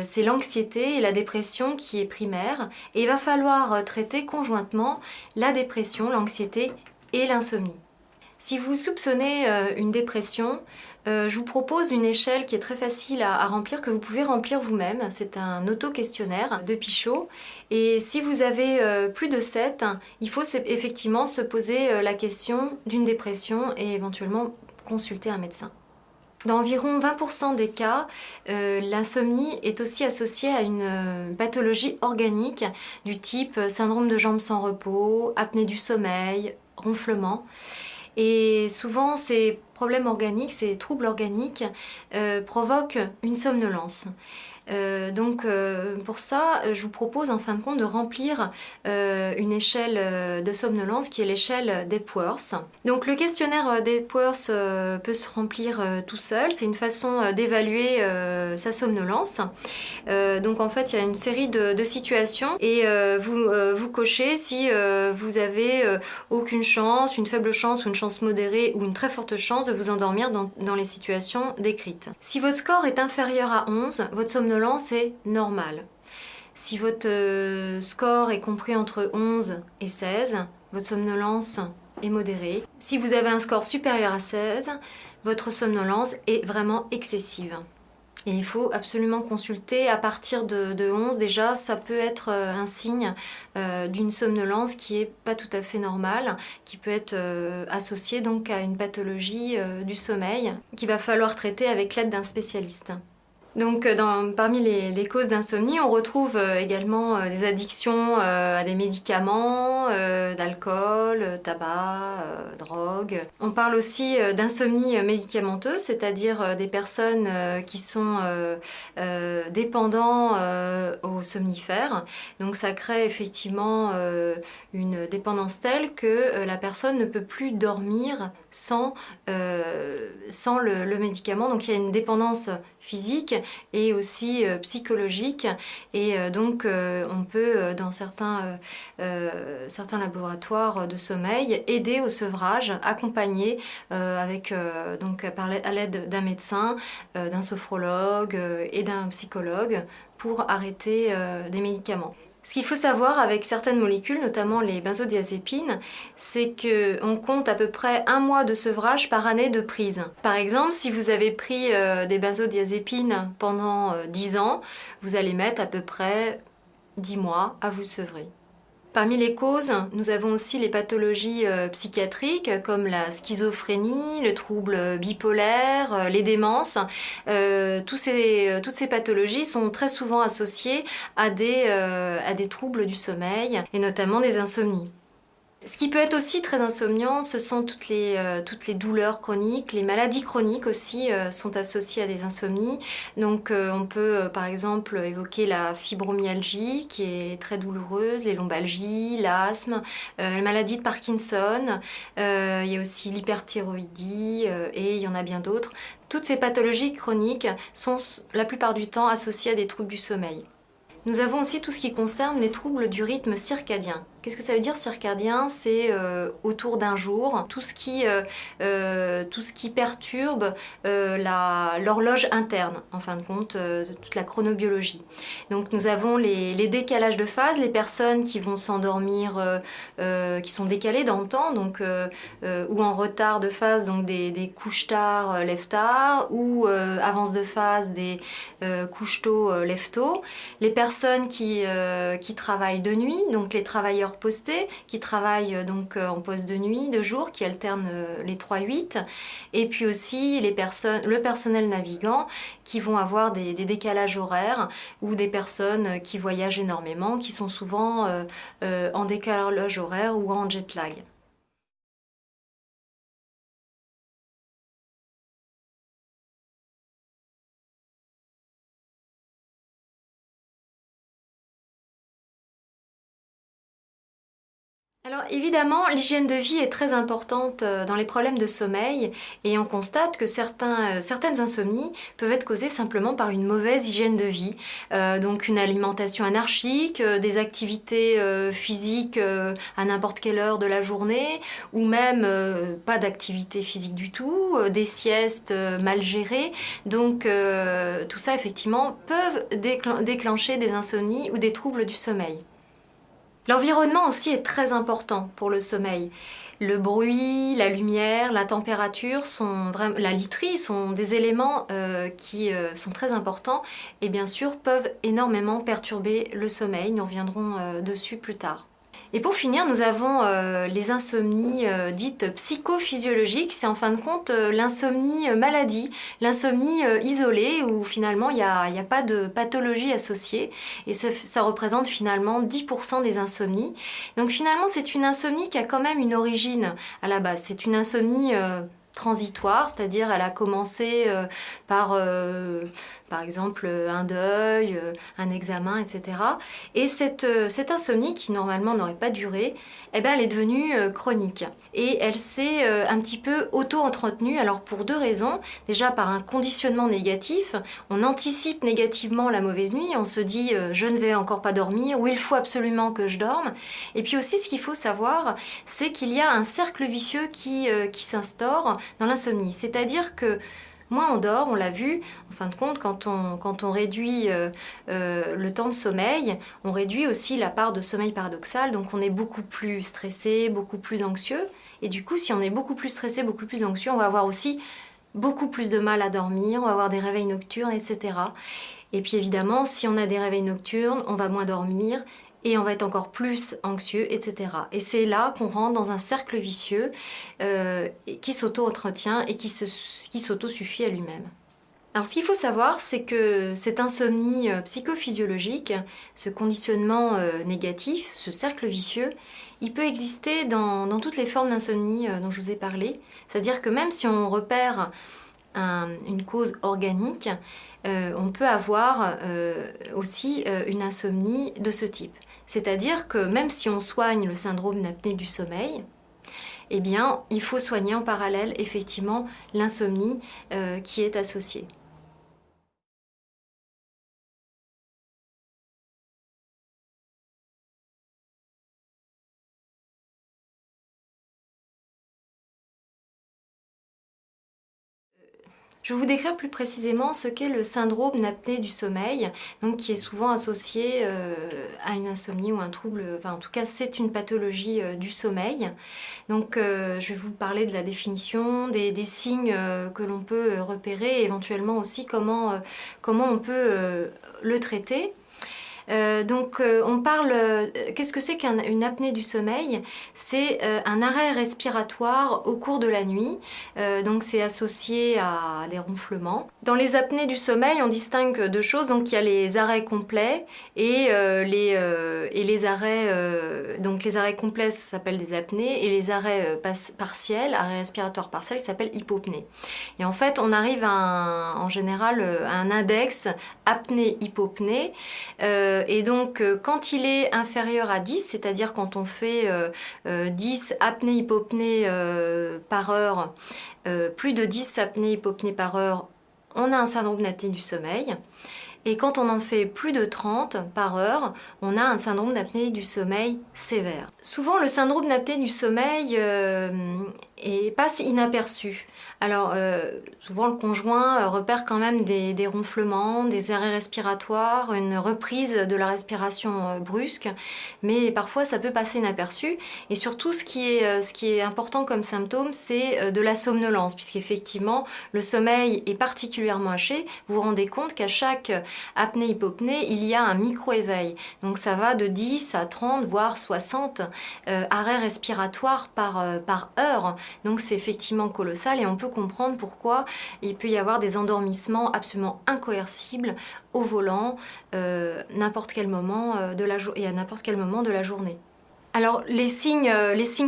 c'est l'anxiété et la dépression qui est primaire et il va falloir traiter conjointement la dépression, l'anxiété et l'insomnie. Si vous soupçonnez une dépression, je vous propose une échelle qui est très facile à remplir, que vous pouvez remplir vous-même. C'est un auto-questionnaire de Pichot. Et si vous avez plus de 7, il faut effectivement se poser la question d'une dépression et éventuellement consulter un médecin. Dans environ 20% des cas, l'insomnie est aussi associée à une pathologie organique du type syndrome de jambes sans repos, apnée du sommeil, ronflement. Et souvent, ces problèmes organiques, ces troubles organiques provoquent une somnolence. Pour ça, je vous propose en fin de compte de remplir une échelle de somnolence qui est l'échelle d'Epworth. Donc le questionnaire d'Epworth peut se remplir tout seul, c'est une façon d'évaluer sa somnolence. Donc en fait, il y a une série de situations et vous cochez si vous avez aucune chance, une faible chance ou une chance modérée ou une très forte chance de vous endormir dans les situations décrites. Si votre score est inférieur à 11, votre somnolence est normale. Si votre score est compris entre 11 et 16, votre somnolence est modérée. Si vous avez un score supérieur à 16, votre somnolence est vraiment excessive. Et il faut absolument consulter à partir de 11. Déjà, ça peut être un signe d'une somnolence qui n'est pas tout à fait normale, qui peut être associée donc à une pathologie du sommeil qu'il va falloir traiter avec l'aide d'un spécialiste. Donc parmi les causes d'insomnie, on retrouve également des addictions à des médicaments, d'alcool, tabac, drogue. On parle aussi d'insomnie médicamenteuse, c'est-à-dire des personnes qui sont dépendants aux somnifères. Donc ça crée effectivement une dépendance telle que la personne ne peut plus dormir sans le médicament. Donc il y a une dépendance physique et aussi psychologique, et donc on peut dans certains laboratoires de sommeil aider au sevrage, accompagner à l'aide d'un médecin, d'un sophrologue et d'un psychologue pour arrêter des médicaments. Ce qu'il faut savoir avec certaines molécules, notamment les benzodiazépines, c'est qu'on compte à peu près 1 mois de sevrage par année de prise. Par exemple, si vous avez pris des benzodiazépines pendant 10 ans, vous allez mettre à peu près 10 mois à vous sevrer. Parmi les causes, nous avons aussi les pathologies psychiatriques comme la schizophrénie, le trouble bipolaire, les démences. Toutes ces pathologies sont très souvent associées à des troubles du sommeil et notamment des insomnies. Ce qui peut être aussi très insomniant, ce sont toutes les douleurs chroniques, les maladies chroniques aussi sont associées à des insomnies. Donc on peut par exemple évoquer la fibromyalgie qui est très douloureuse, les lombalgies, l'asthme, la maladie de Parkinson, il y a aussi l'hyperthyroïdie et il y en a bien d'autres. Toutes ces pathologies chroniques sont la plupart du temps associées à des troubles du sommeil. Nous avons aussi tout ce qui concerne les troubles du rythme circadien. Qu'est-ce que ça veut dire circadien? C'est autour d'un jour, tout ce qui perturbe l'horloge interne, en fin de compte, toute la chronobiologie. Donc nous avons les décalages de phase, les personnes qui vont s'endormir, qui sont décalées dans le temps, donc, ou en retard de phase, donc des couches tard, lève tard, ou avance de phase, des couches tôt, lève tôt. Les personnes qui travaillent de nuit, donc les travailleurs postés, qui travaillent donc en poste de nuit, de jour, qui alternent les 3-8, et puis aussi le personnel navigant qui vont avoir des décalages horaires, ou des personnes qui voyagent énormément, qui sont souvent en décalage horaire ou en jet lag. Alors évidemment, l'hygiène de vie est très importante dans les problèmes de sommeil, et on constate que certaines insomnies peuvent être causées simplement par une mauvaise hygiène de vie. Donc une alimentation anarchique, des activités physiques à n'importe quelle heure de la journée, ou même pas d'activité physique du tout, des siestes mal gérées. Donc tout ça effectivement peuvent déclencher des insomnies ou des troubles du sommeil. L'environnement aussi est très important pour le sommeil. Le bruit, la lumière, la température, la literie sont des éléments qui sont très importants et bien sûr peuvent énormément perturber le sommeil. Nous reviendrons dessus plus tard. Et pour finir, nous avons les insomnies dites psychophysiologiques. C'est en fin de compte l'insomnie maladie, l'insomnie isolée où finalement il n'y a pas de pathologie associée, et ça représente finalement 10% des insomnies. Donc finalement c'est une insomnie qui a quand même une origine à la base. C'est une insomnie transitoire, c'est-à-dire elle a commencé par exemple un deuil, un examen, etc. Et cette insomnie qui normalement n'aurait pas duré, eh ben, elle est devenue chronique. Et elle s'est un petit peu auto-entretenue, alors pour 2 raisons. Déjà par un conditionnement négatif, on anticipe négativement la mauvaise nuit, on se dit je ne vais encore pas dormir, ou il faut absolument que je dorme. Et puis aussi ce qu'il faut savoir, c'est qu'il y a un cercle vicieux qui s'instaure dans l'insomnie. C'est-à-dire que moins on dort, on l'a vu, en fin de compte, quand on réduit le temps de sommeil, on réduit aussi la part de sommeil paradoxal, donc on est beaucoup plus stressé, beaucoup plus anxieux, et du coup, si on est beaucoup plus stressé, beaucoup plus anxieux, on va avoir aussi beaucoup plus de mal à dormir, on va avoir des réveils nocturnes, etc. Et puis évidemment, si on a des réveils nocturnes, on va moins dormir, et on va être encore plus anxieux, etc. Et c'est là qu'on rentre dans un cercle vicieux qui s'auto-entretient et qui s'auto-suffit à lui-même. Alors ce qu'il faut savoir, c'est que cette insomnie psychophysiologique, ce conditionnement négatif, ce cercle vicieux, il peut exister dans toutes les formes d'insomnie dont je vous ai parlé. C'est-à-dire que même si on repère une cause organique, on peut avoir aussi une insomnie de ce type. C'est-à-dire que même si on soigne le syndrome d'apnée du sommeil, eh bien, il faut soigner en parallèle effectivement l'insomnie qui est associée. Je vais vous décrire plus précisément ce qu'est le syndrome d'apnée du sommeil, donc qui est souvent associé à une insomnie ou un trouble, enfin en tout cas c'est une pathologie du sommeil. Donc je vais vous parler de la définition, des signes que l'on peut repérer et éventuellement aussi comment on peut le traiter. On parle, qu'est-ce que c'est qu'une apnée du sommeil? C'est un arrêt respiratoire au cours de la nuit, donc c'est associé à des ronflements. Dans les apnées du sommeil, on distingue deux choses, donc il y a les arrêts complets et les arrêts, donc les arrêts complets ça s'appelle des apnées et les arrêts partiels, arrêt respiratoire partiel, ça s'appelle hypopnée. Et en fait, on arrive en général à un index apnée-hypopnée. Et donc, quand il est inférieur à 10, c'est-à-dire quand on fait 10 apnées-hypopnées par heure, plus de 10 apnées-hypopnées par heure, on a un syndrome d'apnée du sommeil. Et quand on en fait plus de 30 par heure, on a un syndrome d'apnée du sommeil sévère. Souvent, le syndrome d'apnée du sommeil passe inaperçu. Alors, souvent le conjoint repère quand même des ronflements, des arrêts respiratoires, une reprise de la respiration brusque, mais parfois ça peut passer inaperçu. Et surtout, ce qui est important comme symptôme, c'est de la somnolence, puisqu'effectivement, le sommeil est particulièrement haché. Vous vous rendez compte qu'à chaque apnée-hypopnée, il y a un micro-éveil. Donc ça va de 10 à 30, voire 60 arrêts respiratoires par heure. Donc c'est effectivement colossal et on peut comprendre pourquoi il peut y avoir des endormissements absolument incoercibles au volant n'importe quel moment et à n'importe quel moment de la journée. Alors les signes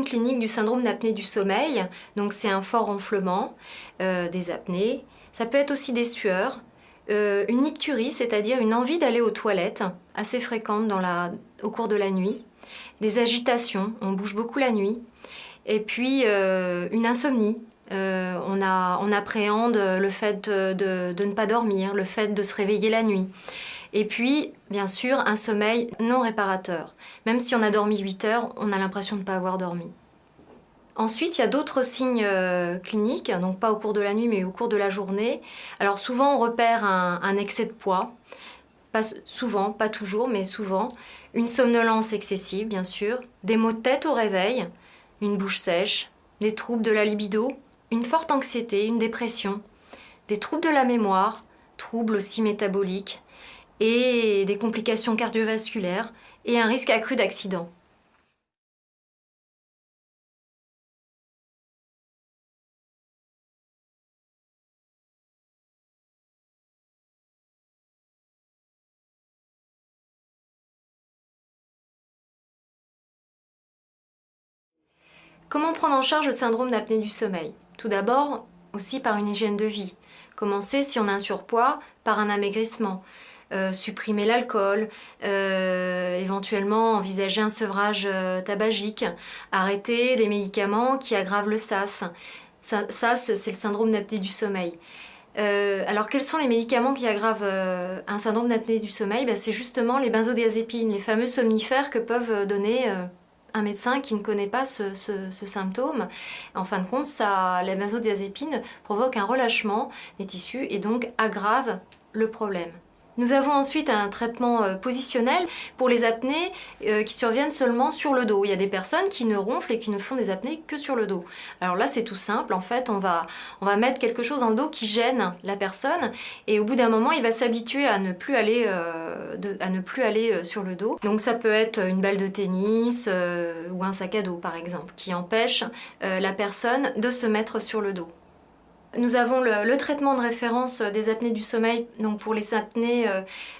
cliniques du syndrome d'apnée du sommeil, donc c'est un fort ronflement, des apnées, ça peut être aussi des sueurs, une nicturie, c'est-à-dire une envie d'aller aux toilettes assez fréquente au cours de la nuit, des agitations, on bouge beaucoup la nuit, et puis une insomnie. On appréhende le fait de ne pas dormir, le fait de se réveiller la nuit. Et puis, bien sûr, un sommeil non réparateur. Même si on a dormi 8 heures, on a l'impression de ne pas avoir dormi. Ensuite, il y a d'autres signes cliniques, donc pas au cours de la nuit, mais au cours de la journée. Alors souvent, on repère un excès de poids. Pas souvent, pas toujours, mais souvent. Une somnolence excessive, bien sûr. Des maux de tête au réveil. Une bouche sèche, des troubles de la libido, une forte anxiété, une dépression, des troubles de la mémoire, troubles aussi métaboliques, et des complications cardiovasculaires, et un risque accru d'accident. Comment prendre en charge le syndrome d'apnée du sommeil? Tout d'abord, aussi par une hygiène de vie. Commencer, si on a un surpoids, par un amaigrissement. Supprimer l'alcool, éventuellement envisager un sevrage tabagique, arrêter des médicaments qui aggravent le SAS. SAS, c'est le syndrome d'apnée du sommeil. Alors quels sont les médicaments qui aggravent un syndrome d'apnée du sommeil? C'est justement les benzodiazépines, les fameux somnifères que peuvent donner un médecin qui ne connaît pas ce symptôme. En fin de compte, la benzodiazépine provoque un relâchement des tissus et donc aggrave le problème. Nous avons ensuite un traitement positionnel pour les apnées qui surviennent seulement sur le dos. Il y a des personnes qui ne ronflent et qui ne font des apnées que sur le dos. Alors là, c'est tout simple. En fait, on va mettre quelque chose dans le dos qui gêne la personne et au bout d'un moment, il va s'habituer à ne plus aller, sur le dos. Donc ça peut être une balle de tennis ou un sac à dos, par exemple, qui empêche la personne de se mettre sur le dos. Nous avons le traitement de référence des apnées du sommeil, donc pour les apnées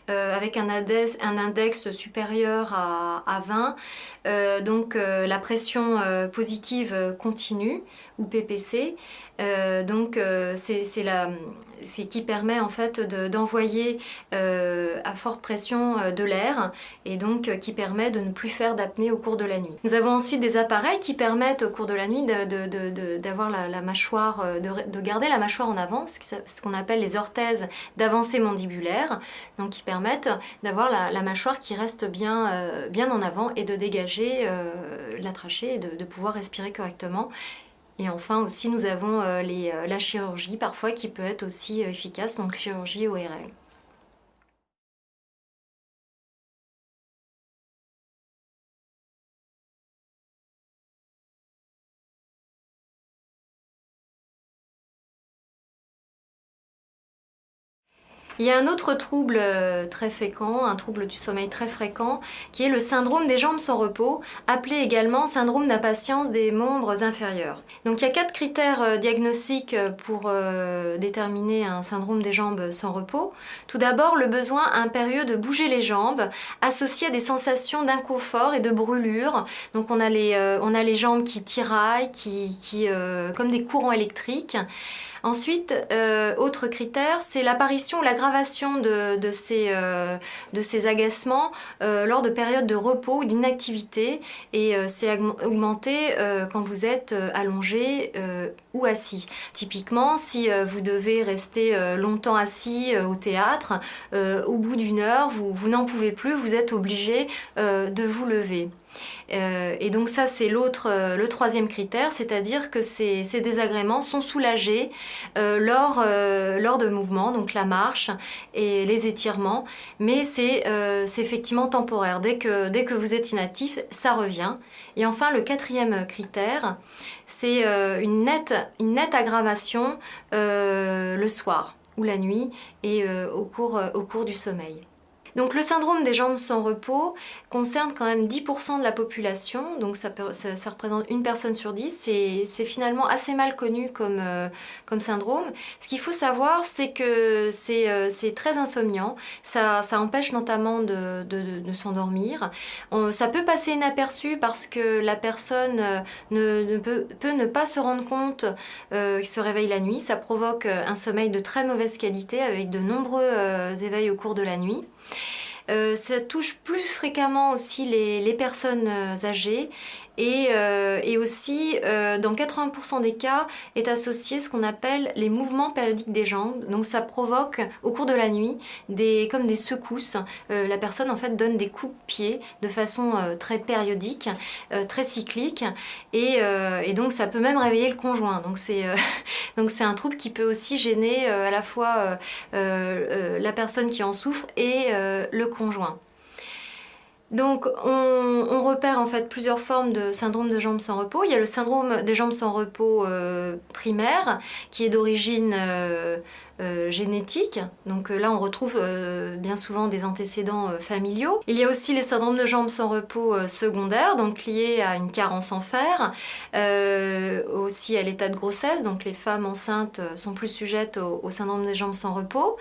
avec un index supérieur à 20, la pression positive continue, ou PPC. C'est qui permet en fait d'envoyer à forte pression de l'air, et donc qui permet de ne plus faire d'apnée au cours de la nuit. Nous avons ensuite des appareils qui permettent au cours de la nuit d'avoir la mâchoire, de garder la mâchoire en avant, ce qu'on appelle les orthèses d'avancée mandibulaire, donc qui permettent d'avoir la mâchoire qui reste bien en avant et de dégager la trachée et de pouvoir respirer correctement. Et enfin aussi nous avons la chirurgie parfois qui peut être aussi efficace, donc chirurgie ORL. Il y a un autre trouble très fréquent, un trouble du sommeil très fréquent, qui est le syndrome des jambes sans repos, appelé également syndrome d'impatience des membres inférieurs. Donc il y a 4 critères diagnostiques pour déterminer un syndrome des jambes sans repos. Tout d'abord, le besoin impérieux de bouger les jambes, associé à des sensations d'inconfort et de brûlure. Donc on a les jambes qui tiraillent, comme des courants électriques. Ensuite, autre critère, c'est l'apparition ou l'aggravation de ces agacements lors de périodes de repos ou d'inactivité, et c'est augmenté quand vous êtes allongé ou assis. Typiquement, si vous devez rester longtemps assis au théâtre, au bout d'une heure, vous n'en pouvez plus, vous êtes obligé de vous lever. Et donc ça c'est le troisième critère, c'est-à-dire que ces désagréments sont soulagés lors de mouvements, donc la marche et les étirements, mais c'est effectivement temporaire. Dès que vous êtes inactif, ça revient. Et enfin le quatrième critère, c'est une nette aggravation le soir ou la nuit et au cours du sommeil. Donc le syndrome des jambes sans repos concerne quand même 10% de la population, donc ça représente une personne sur 10, c'est finalement assez mal connu comme syndrome. Ce qu'il faut savoir, c'est que c'est très insomniant, ça empêche notamment de s'endormir. Ça peut passer inaperçu parce que la personne peut ne pas se rendre compte qu'il se réveille la nuit, ça provoque un sommeil de très mauvaise qualité avec de nombreux éveils au cours de la nuit. Ça touche plus fréquemment aussi les personnes âgées, et aussi dans 80% des cas est associé ce qu'on appelle les mouvements périodiques des jambes. Donc ça provoque au cours de la nuit comme des secousses. La personne en fait donne des coups de pied de façon très périodique, très cyclique, et donc ça peut même réveiller le conjoint. Donc c'est un trouble qui peut aussi gêner à la fois la personne qui en souffre et le conjoint. Donc on repère en fait plusieurs formes de syndrome de jambes sans repos. Il y a le syndrome des jambes sans repos primaire qui est d'origine génétique. Donc là on retrouve bien souvent des antécédents familiaux. Il y a aussi les syndromes de jambes sans repos secondaires, donc liés à une carence en fer, aussi à l'état de grossesse, donc les femmes enceintes sont plus sujettes au syndrome des jambes sans repos,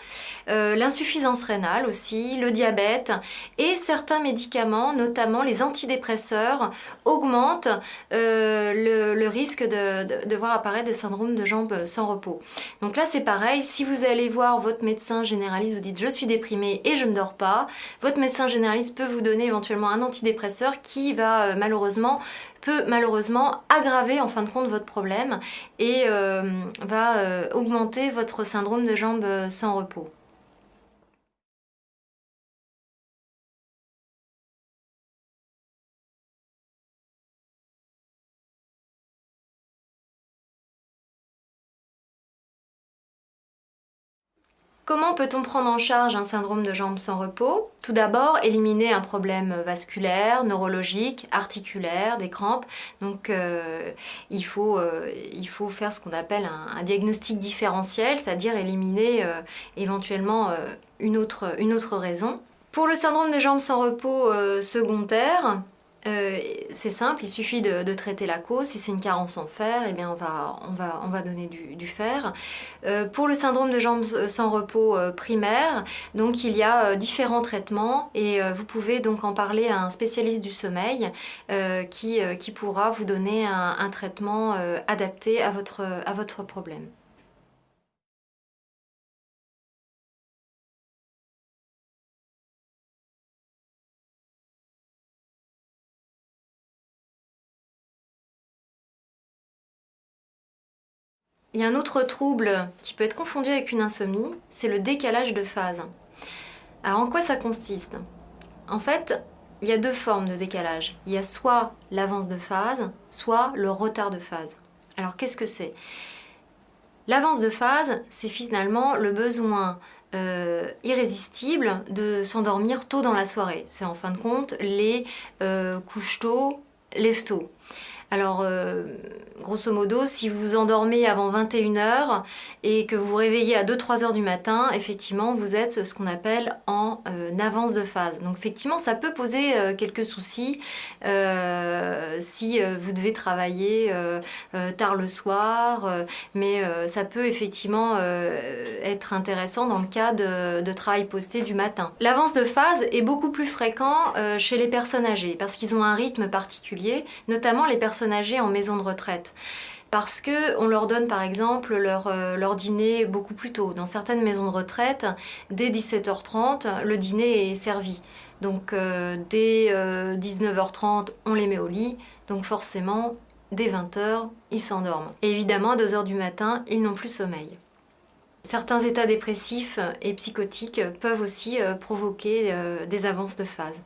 l'insuffisance rénale aussi, le diabète, et certains médicaments, notamment les antidépresseurs, augmentent le risque de voir apparaître des syndromes de jambes sans repos. Donc là c'est pareil, si vous allez voir votre médecin généraliste, vous dites je suis déprimée et je ne dors pas, votre médecin généraliste peut vous donner éventuellement un antidépresseur qui va peut malheureusement aggraver en fin de compte votre problème et va augmenter votre syndrome de jambes sans repos. Comment peut-on prendre en charge un syndrome de jambes sans repos? Tout d'abord, éliminer un problème vasculaire, neurologique, articulaire, des crampes. Donc il faut faire ce qu'on appelle un diagnostic différentiel, c'est-à-dire éliminer éventuellement une autre raison. Pour le syndrome des jambes sans repos secondaire, C'est simple, il suffit de traiter la cause. Si c'est une carence en fer, eh bien on va donner du fer. Pour le syndrome de jambes sans repos primaire, donc il y a différents traitements et vous pouvez donc en parler à un spécialiste du sommeil qui pourra vous donner un traitement adapté à votre problème. Il y a un autre trouble qui peut être confondu avec une insomnie, c'est le décalage de phase. Alors en quoi ça consiste? En fait, il y a deux formes de décalage. Il y a soit l'avance de phase, soit le retard de phase. Alors qu'est-ce que c'est? L'avance de phase, c'est finalement le besoin irrésistible de s'endormir tôt dans la soirée. C'est en fin de compte les couches tôt, lève tôt. Alors, grosso modo, si vous vous endormez avant 21h et que vous vous réveillez à 2-3 heures du matin, effectivement, vous êtes ce qu'on appelle en avance de phase. Donc, effectivement, ça peut poser quelques soucis si vous devez travailler tard le soir, mais ça peut effectivement être intéressant dans le cas de travail posté du matin. L'avance de phase est beaucoup plus fréquent chez les personnes âgées parce qu'ils ont un rythme particulier, notamment les personnes âgées en maison de retraite. Parce qu'on leur donne par exemple leur dîner beaucoup plus tôt. Dans certaines maisons de retraite, dès 17h30, le dîner est servi. Donc dès 19h30, on les met au lit. Donc forcément, dès 20h, ils s'endorment. Et évidemment, à 2h du matin, ils n'ont plus sommeil. Certains états dépressifs et psychotiques peuvent aussi provoquer des avances de phase.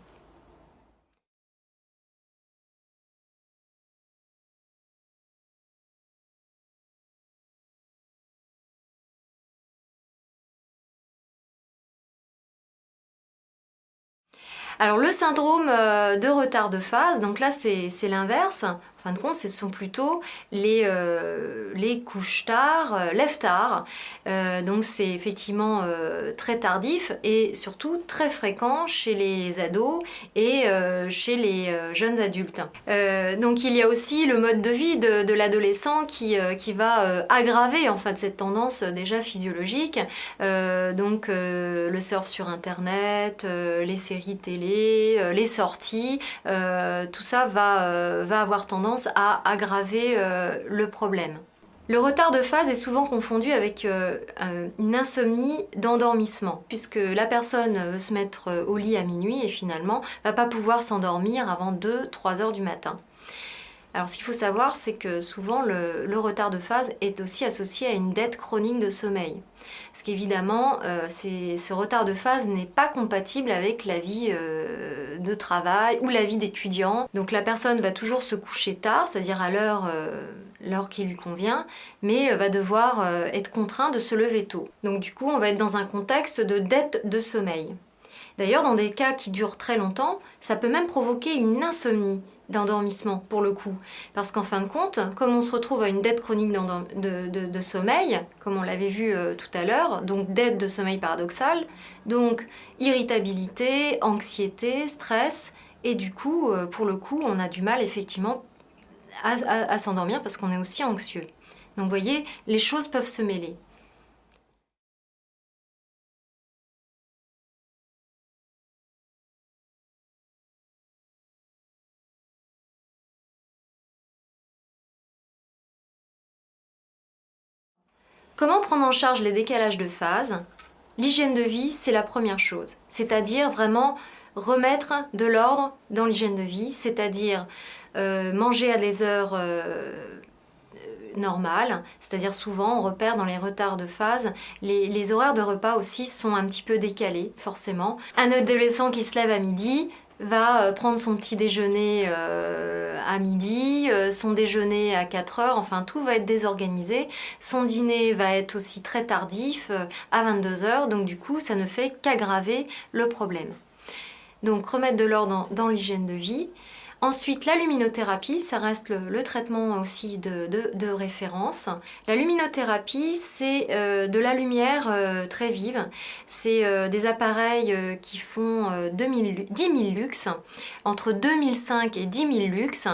Alors le syndrome de retard de phase, donc là c'est l'inverse. En fin de compte, ce sont plutôt les couches tard, lève tard. Donc c'est effectivement très tardif et surtout très fréquent chez les ados et chez les jeunes adultes. Donc il y a aussi le mode de vie de l'adolescent qui va aggraver en fait cette tendance déjà physiologique. Donc le surf sur internet, les séries télé, les sorties, tout ça va avoir tendance à aggraver le problème. Le retard de phase est souvent confondu avec une insomnie d'endormissement, puisque la personne veut se mettre au lit à minuit et finalement va pas pouvoir s'endormir avant 2-3 heures du matin. Alors ce qu'il faut savoir, c'est que souvent le retard de phase est aussi associé à une dette chronique de sommeil. Parce qu'évidemment, ce retard de phase n'est pas compatible avec la vie de travail ou la vie d'étudiant. Donc la personne va toujours se coucher tard, c'est-à-dire à l'heure qui lui convient, mais va devoir être contraint de se lever tôt. Donc du coup, on va être dans un contexte de dette de sommeil. D'ailleurs, dans des cas qui durent très longtemps, ça peut même provoquer une insomnie d'endormissement pour le coup. Parce qu'en fin de compte, comme on se retrouve à une dette chronique de sommeil, comme on l'avait vu tout à l'heure, donc dette de sommeil paradoxale, donc irritabilité, anxiété, stress, et du coup, pour le coup, on a du mal effectivement à s'endormir parce qu'on est aussi anxieux. Donc vous voyez, les choses peuvent se mêler. Comment prendre en charge les décalages de phase? L'hygiène de vie, c'est la première chose. C'est-à-dire vraiment remettre de l'ordre dans l'hygiène de vie, c'est-à-dire manger à des heures normales, c'est-à-dire souvent on repère dans les retards de phase, les horaires de repas aussi sont un petit peu décalés, forcément. Un adolescent qui se lève à midi va prendre son petit déjeuner à midi, son déjeuner à 4 heures, enfin tout va être désorganisé. Son dîner va être aussi très tardif, à 22 heures, donc du coup ça ne fait qu'aggraver le problème. Donc remettre de l'ordre dans l'hygiène de vie. Ensuite, la luminothérapie, ça reste le traitement aussi de référence. La luminothérapie, c'est de la lumière très vive. C'est des appareils qui font 10 000 lux, entre 2005 et 10 000 lux.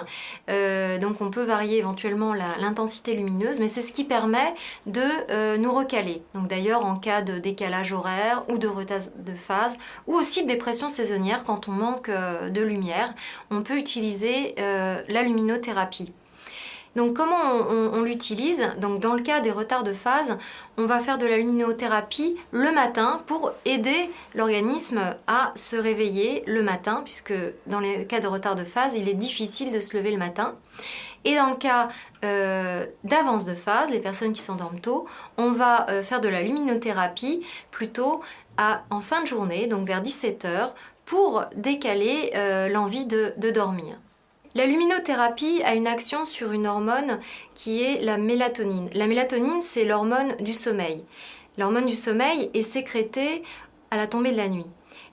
Donc on peut varier éventuellement l'intensité lumineuse, mais c'est ce qui permet de nous recaler. Donc d'ailleurs, en cas de décalage horaire ou de retard de phase, ou aussi de dépression saisonnière, quand on manque de lumière, on peut utiliser la luminothérapie. Donc comment on l'utilise? Donc dans le cas des retards de phase, on va faire de la luminothérapie le matin pour aider l'organisme à se réveiller le matin, puisque dans les cas de retard de phase, il est difficile de se lever le matin. Et dans le cas d'avance de phase, les personnes qui s'endorment tôt, on va faire de la luminothérapie plutôt en fin de journée, donc vers 17h, pour décaler l'envie de dormir. La luminothérapie a une action sur une hormone qui est la mélatonine. La mélatonine, c'est l'hormone du sommeil. L'hormone du sommeil est sécrétée à la tombée de la nuit.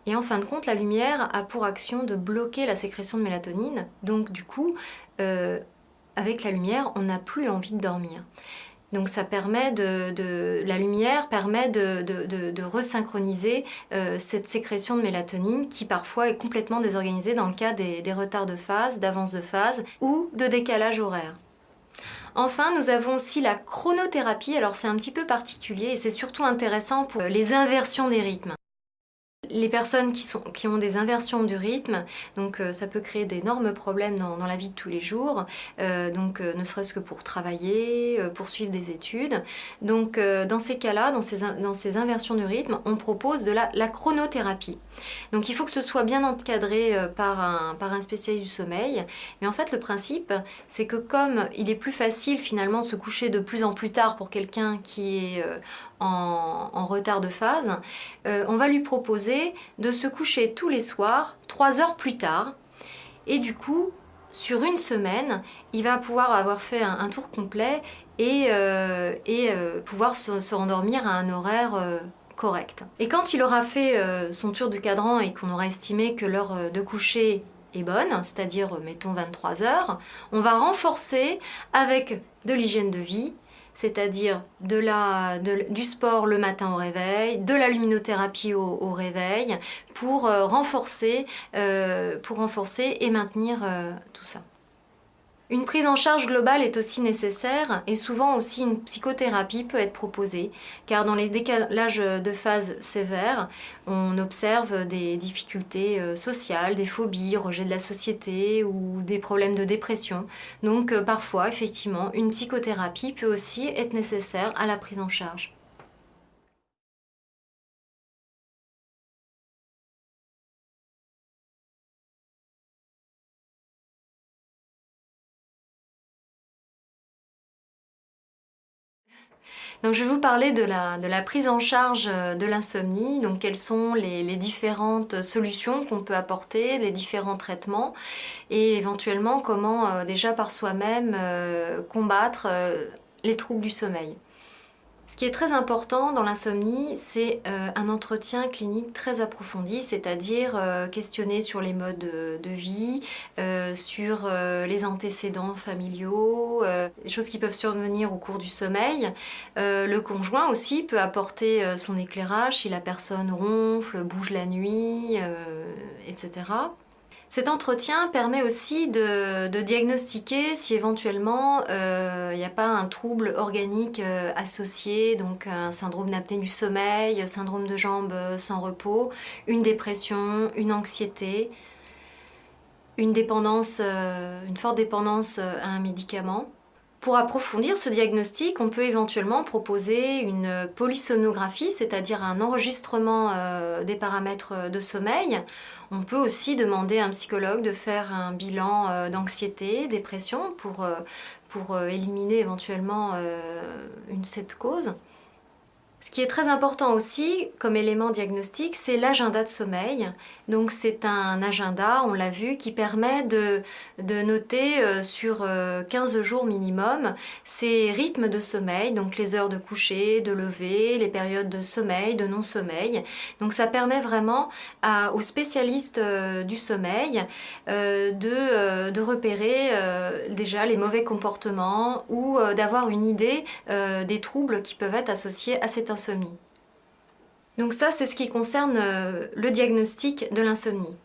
Et en fin de compte, la lumière a pour action de bloquer la sécrétion de mélatonine. Donc du coup, avec la lumière, on n'a plus envie de dormir. Donc ça permet la lumière permet de resynchroniser cette sécrétion de mélatonine qui parfois est complètement désorganisée dans le cas des retards de phase, d'avance de phase ou de décalage horaire. Enfin, nous avons aussi la chronothérapie. Alors c'est un petit peu particulier et c'est surtout intéressant pour les inversions des rythmes. Les personnes qui ont des inversions du rythme, donc ça peut créer d'énormes problèmes dans la vie de tous les jours, ne serait-ce que pour travailler, poursuivre des études. Donc dans ces cas-là, dans ces inversions du rythme, on propose de la chronothérapie. Donc il faut que ce soit bien encadré par un spécialiste du sommeil. Mais en fait le principe, c'est que comme il est plus facile finalement de se coucher de plus en plus tard pour quelqu'un qui est en retard de phase, on va lui proposer de se coucher tous les soirs 3 heures plus tard. Et du coup, sur une semaine, il va pouvoir avoir fait un tour complet et pouvoir se rendormir à un horaire correct. Et quand il aura fait son tour du cadran et qu'on aura estimé que l'heure de coucher est bonne, c'est-à-dire mettons 23 heures, on va renforcer avec de l'hygiène de vie, c'est-à-dire du sport le matin au réveil, de la luminothérapie au réveil, pour renforcer et maintenir tout ça. Une prise en charge globale est aussi nécessaire et souvent aussi une psychothérapie peut être proposée car dans les décalages de phase sévères, on observe des difficultés sociales, des phobies, rejet de la société ou des problèmes de dépression. Donc parfois, effectivement, une psychothérapie peut aussi être nécessaire à la prise en charge. Donc je vais vous parler de la prise en charge de l'insomnie, donc quelles sont les différentes solutions qu'on peut apporter, les différents traitements et éventuellement comment déjà par soi-même combattre les troubles du sommeil. Ce qui est très important dans l'insomnie, c'est un entretien clinique très approfondi, c'est-à-dire questionner sur les modes de vie, sur les antécédents familiaux, les choses qui peuvent survenir au cours du sommeil. Le conjoint aussi peut apporter son éclairage si la personne ronfle, bouge la nuit, etc. Cet entretien permet aussi de diagnostiquer si éventuellement il n'y a pas un trouble organique associé, donc un syndrome d'apnée du sommeil, syndrome de jambes sans repos, une dépression, une anxiété, une forte dépendance à un médicament. Pour approfondir ce diagnostic, on peut éventuellement proposer une polysomnographie, c'est-à-dire un enregistrement des paramètres de sommeil. On peut aussi demander à un psychologue de faire un bilan d'anxiété, dépression, pour éliminer éventuellement cette cause. Ce qui est très important aussi comme élément diagnostique, c'est l'agenda de sommeil. Donc c'est un agenda, on l'a vu, qui permet de noter sur 15 jours minimum ces rythmes de sommeil, donc les heures de coucher, de lever, les périodes de sommeil, de non-sommeil. Donc ça permet vraiment aux spécialistes du sommeil de repérer déjà les mauvais comportements ou d'avoir une idée des troubles qui peuvent être associés à cette insomnie. Donc ça, c'est ce qui concerne le diagnostic de l'insomnie.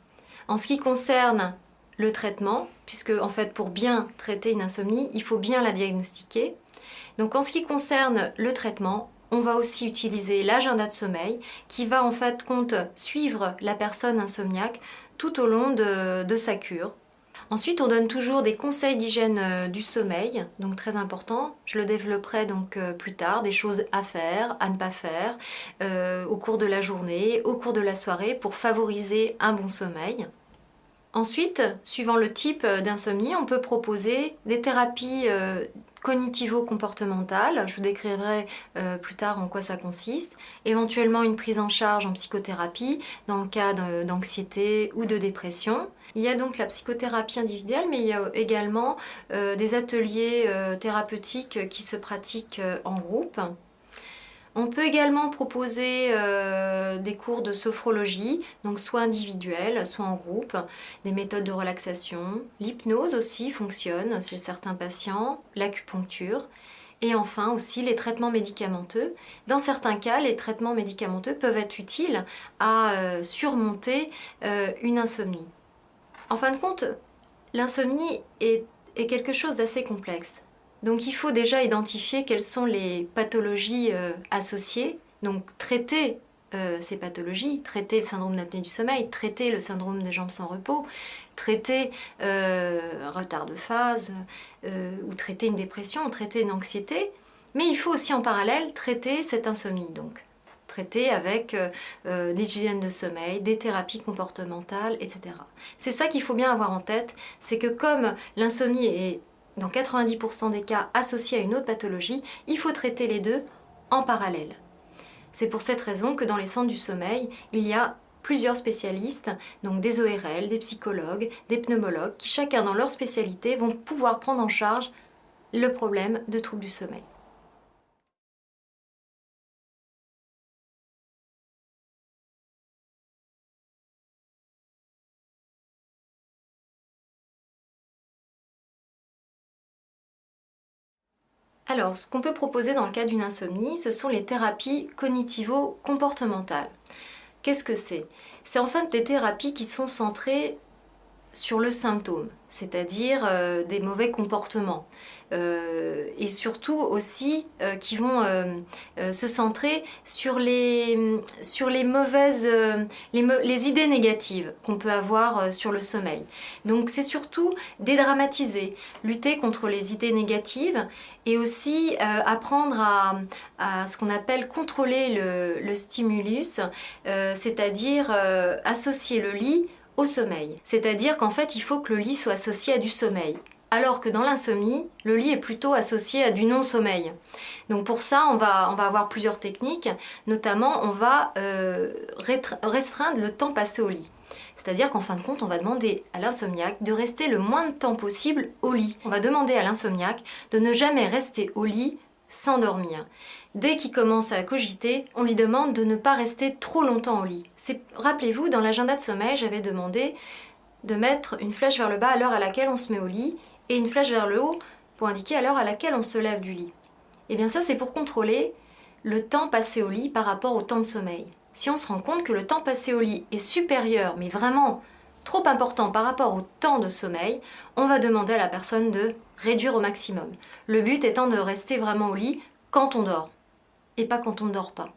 En ce qui concerne le traitement, puisque en fait pour bien traiter une insomnie, il faut bien la diagnostiquer. Donc en ce qui concerne le traitement, on va aussi utiliser l'agenda de sommeil qui va en fait suivre la personne insomniaque tout au long de sa cure. Ensuite, on donne toujours des conseils d'hygiène du sommeil, donc très important. Je le développerai donc plus tard, des choses à faire, à ne pas faire au cours de la journée, au cours de la soirée pour favoriser un bon sommeil. Ensuite, suivant le type d'insomnie, on peut proposer des thérapies cognitivo-comportementales. Je vous décrirai plus tard en quoi ça consiste. Éventuellement une prise en charge en psychothérapie dans le cas d'anxiété ou de dépression. Il y a donc la psychothérapie individuelle, mais il y a également des ateliers thérapeutiques qui se pratiquent en groupe. On peut également proposer des cours de sophrologie, donc soit individuels, soit en groupe, des méthodes de relaxation. L'hypnose aussi fonctionne chez certains patients, l'acupuncture. Et enfin aussi les traitements médicamenteux. Dans certains cas, les traitements médicamenteux peuvent être utiles à surmonter une insomnie. En fin de compte, l'insomnie est quelque chose d'assez complexe. Donc il faut déjà identifier quelles sont les pathologies associées, donc traiter ces pathologies, traiter le syndrome d'apnée du sommeil, traiter le syndrome des jambes sans repos, traiter un retard de phase, ou traiter une dépression, traiter une anxiété, mais il faut aussi en parallèle traiter cette insomnie, donc traiter avec l'hygiène de sommeil, des thérapies comportementales, etc. C'est ça qu'il faut bien avoir en tête, c'est que comme l'insomnie est dans 90% des cas associée à une autre pathologie, il faut traiter les deux en parallèle. C'est pour cette raison que dans les centres du sommeil, il y a plusieurs spécialistes, donc des ORL, des psychologues, des pneumologues, qui chacun dans leur spécialité vont pouvoir prendre en charge le problème de troubles du sommeil. Alors, ce qu'on peut proposer dans le cas d'une insomnie, ce sont les thérapies cognitivo-comportementales. Qu'est-ce que c'est? C'est en fait des thérapies qui sont centrées sur le symptôme, c'est-à-dire des mauvais comportements. Et surtout aussi qui vont se centrer sur les mauvaises, les idées négatives qu'on peut avoir sur le sommeil. Donc c'est surtout dédramatiser, lutter contre les idées négatives et aussi apprendre à ce qu'on appelle contrôler le stimulus, c'est-à-dire associer le lit au sommeil. C'est-à-dire qu'en fait, il faut que le lit soit associé à du sommeil. Alors que dans l'insomnie, le lit est plutôt associé à du non-sommeil. Donc pour ça, on va avoir plusieurs techniques. Notamment, on va restreindre le temps passé au lit. C'est-à-dire qu'en fin de compte, on va demander à l'insomniaque de rester le moins de temps possible au lit. On va demander à l'insomniaque de ne jamais rester au lit sans dormir. Dès qu'il commence à cogiter, on lui demande de ne pas rester trop longtemps au lit. Rappelez-vous, dans l'agenda de sommeil, j'avais demandé de mettre une flèche vers le bas à l'heure à laquelle on se met au lit et une flèche vers le haut pour indiquer à l'heure à laquelle on se lève du lit. Et bien ça, c'est pour contrôler le temps passé au lit par rapport au temps de sommeil. Si on se rend compte que le temps passé au lit est supérieur, mais vraiment trop important par rapport au temps de sommeil, on va demander à la personne de réduire au maximum. Le but étant de rester vraiment au lit quand on dort et pas quand on ne dort pas.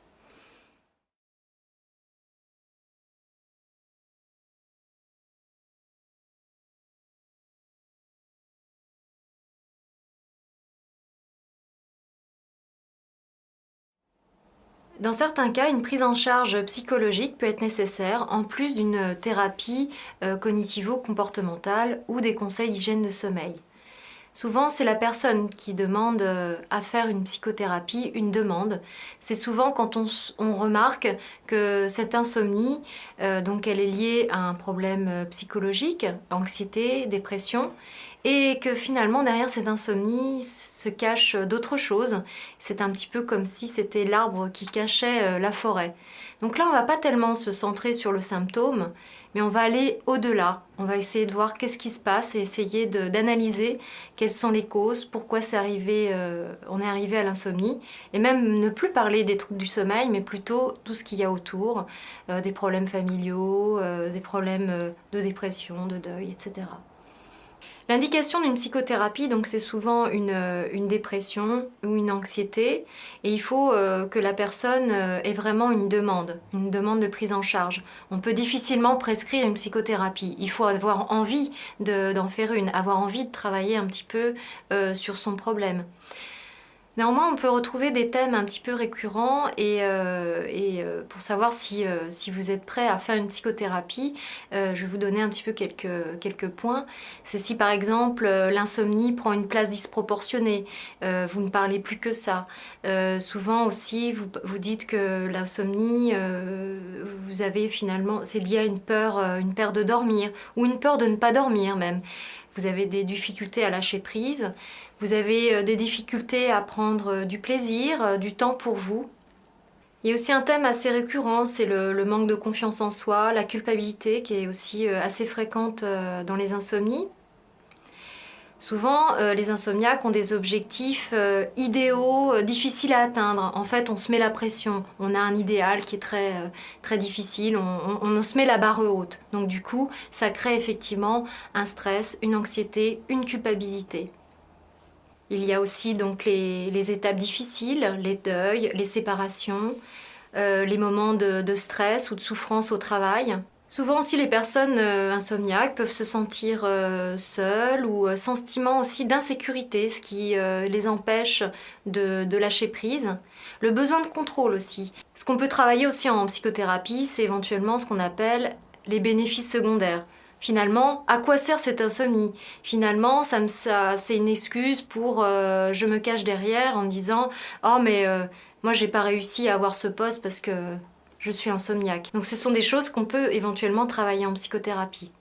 Dans certains cas, une prise en charge psychologique peut être nécessaire, en plus d'une thérapie cognitivo-comportementale ou des conseils d'hygiène de sommeil. Souvent, c'est la personne qui demande à faire une psychothérapie, une demande. C'est souvent quand on remarque que cette insomnie, donc elle est liée à un problème psychologique, anxiété, dépression, et que finalement, derrière cette insomnie se cachent d'autres choses. C'est un petit peu comme si c'était l'arbre qui cachait la forêt. Donc là, on va pas tellement se centrer sur le symptôme, mais on va aller au-delà. On va essayer de voir qu'est-ce qui se passe et essayer d'analyser quelles sont les causes, pourquoi on est arrivé à l'insomnie, et même ne plus parler des troubles du sommeil, mais plutôt tout ce qu'il y a autour, des problèmes familiaux, des problèmes de dépression, de deuil, etc. L'indication d'une psychothérapie, donc c'est souvent une dépression ou une anxiété, et il faut que la personne ait vraiment une demande de prise en charge. On peut difficilement prescrire une psychothérapie. Il faut avoir envie d'en faire une, avoir envie de travailler un petit peu sur son problème. Néanmoins, on peut retrouver des thèmes un petit peu récurrents et pour savoir si vous êtes prêt à faire une psychothérapie, je vais vous donner un petit peu quelques points. C'est si par exemple l'insomnie prend une place disproportionnée, vous ne parlez plus que ça. Souvent aussi, vous dites que l'insomnie, vous avez finalement, c'est lié à une peur de dormir ou une peur de ne pas dormir même. Vous avez des difficultés à lâcher prise, vous avez des difficultés à prendre du plaisir, du temps pour vous. Il y a aussi un thème assez récurrent, c'est le manque de confiance en soi, la culpabilité qui est aussi assez fréquente dans les insomnies. Souvent, les insomniaques ont des objectifs idéaux, difficiles à atteindre. En fait, on se met la pression. On a un idéal qui est très difficile. On se met la barre haute. Donc du coup, ça crée effectivement un stress, une anxiété, une culpabilité. Il y a aussi donc les étapes difficiles, les deuils, les séparations, les moments de stress ou de souffrance au travail. Souvent aussi les personnes insomniaques peuvent se sentir seules ou sentiment aussi d'insécurité, ce qui les empêche de lâcher prise. Le besoin de contrôle aussi. Ce qu'on peut travailler aussi en psychothérapie, c'est éventuellement ce qu'on appelle les bénéfices secondaires. Finalement, à quoi sert cette insomnie? Finalement, c'est une excuse pour je me cache derrière en me disant « Oh mais moi j'ai pas réussi à avoir ce poste parce que je suis insomniaque ». Donc ce sont des choses qu'on peut éventuellement travailler en psychothérapie.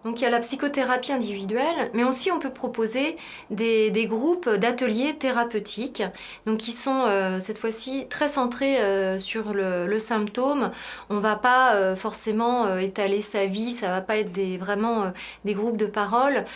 Donc il y a la psychothérapie individuelle, mais aussi on peut proposer des groupes d'ateliers thérapeutiques, donc qui sont cette fois-ci très centrés sur le symptôme. On va pas forcément étaler sa vie, ça va pas être vraiment des groupes de parole.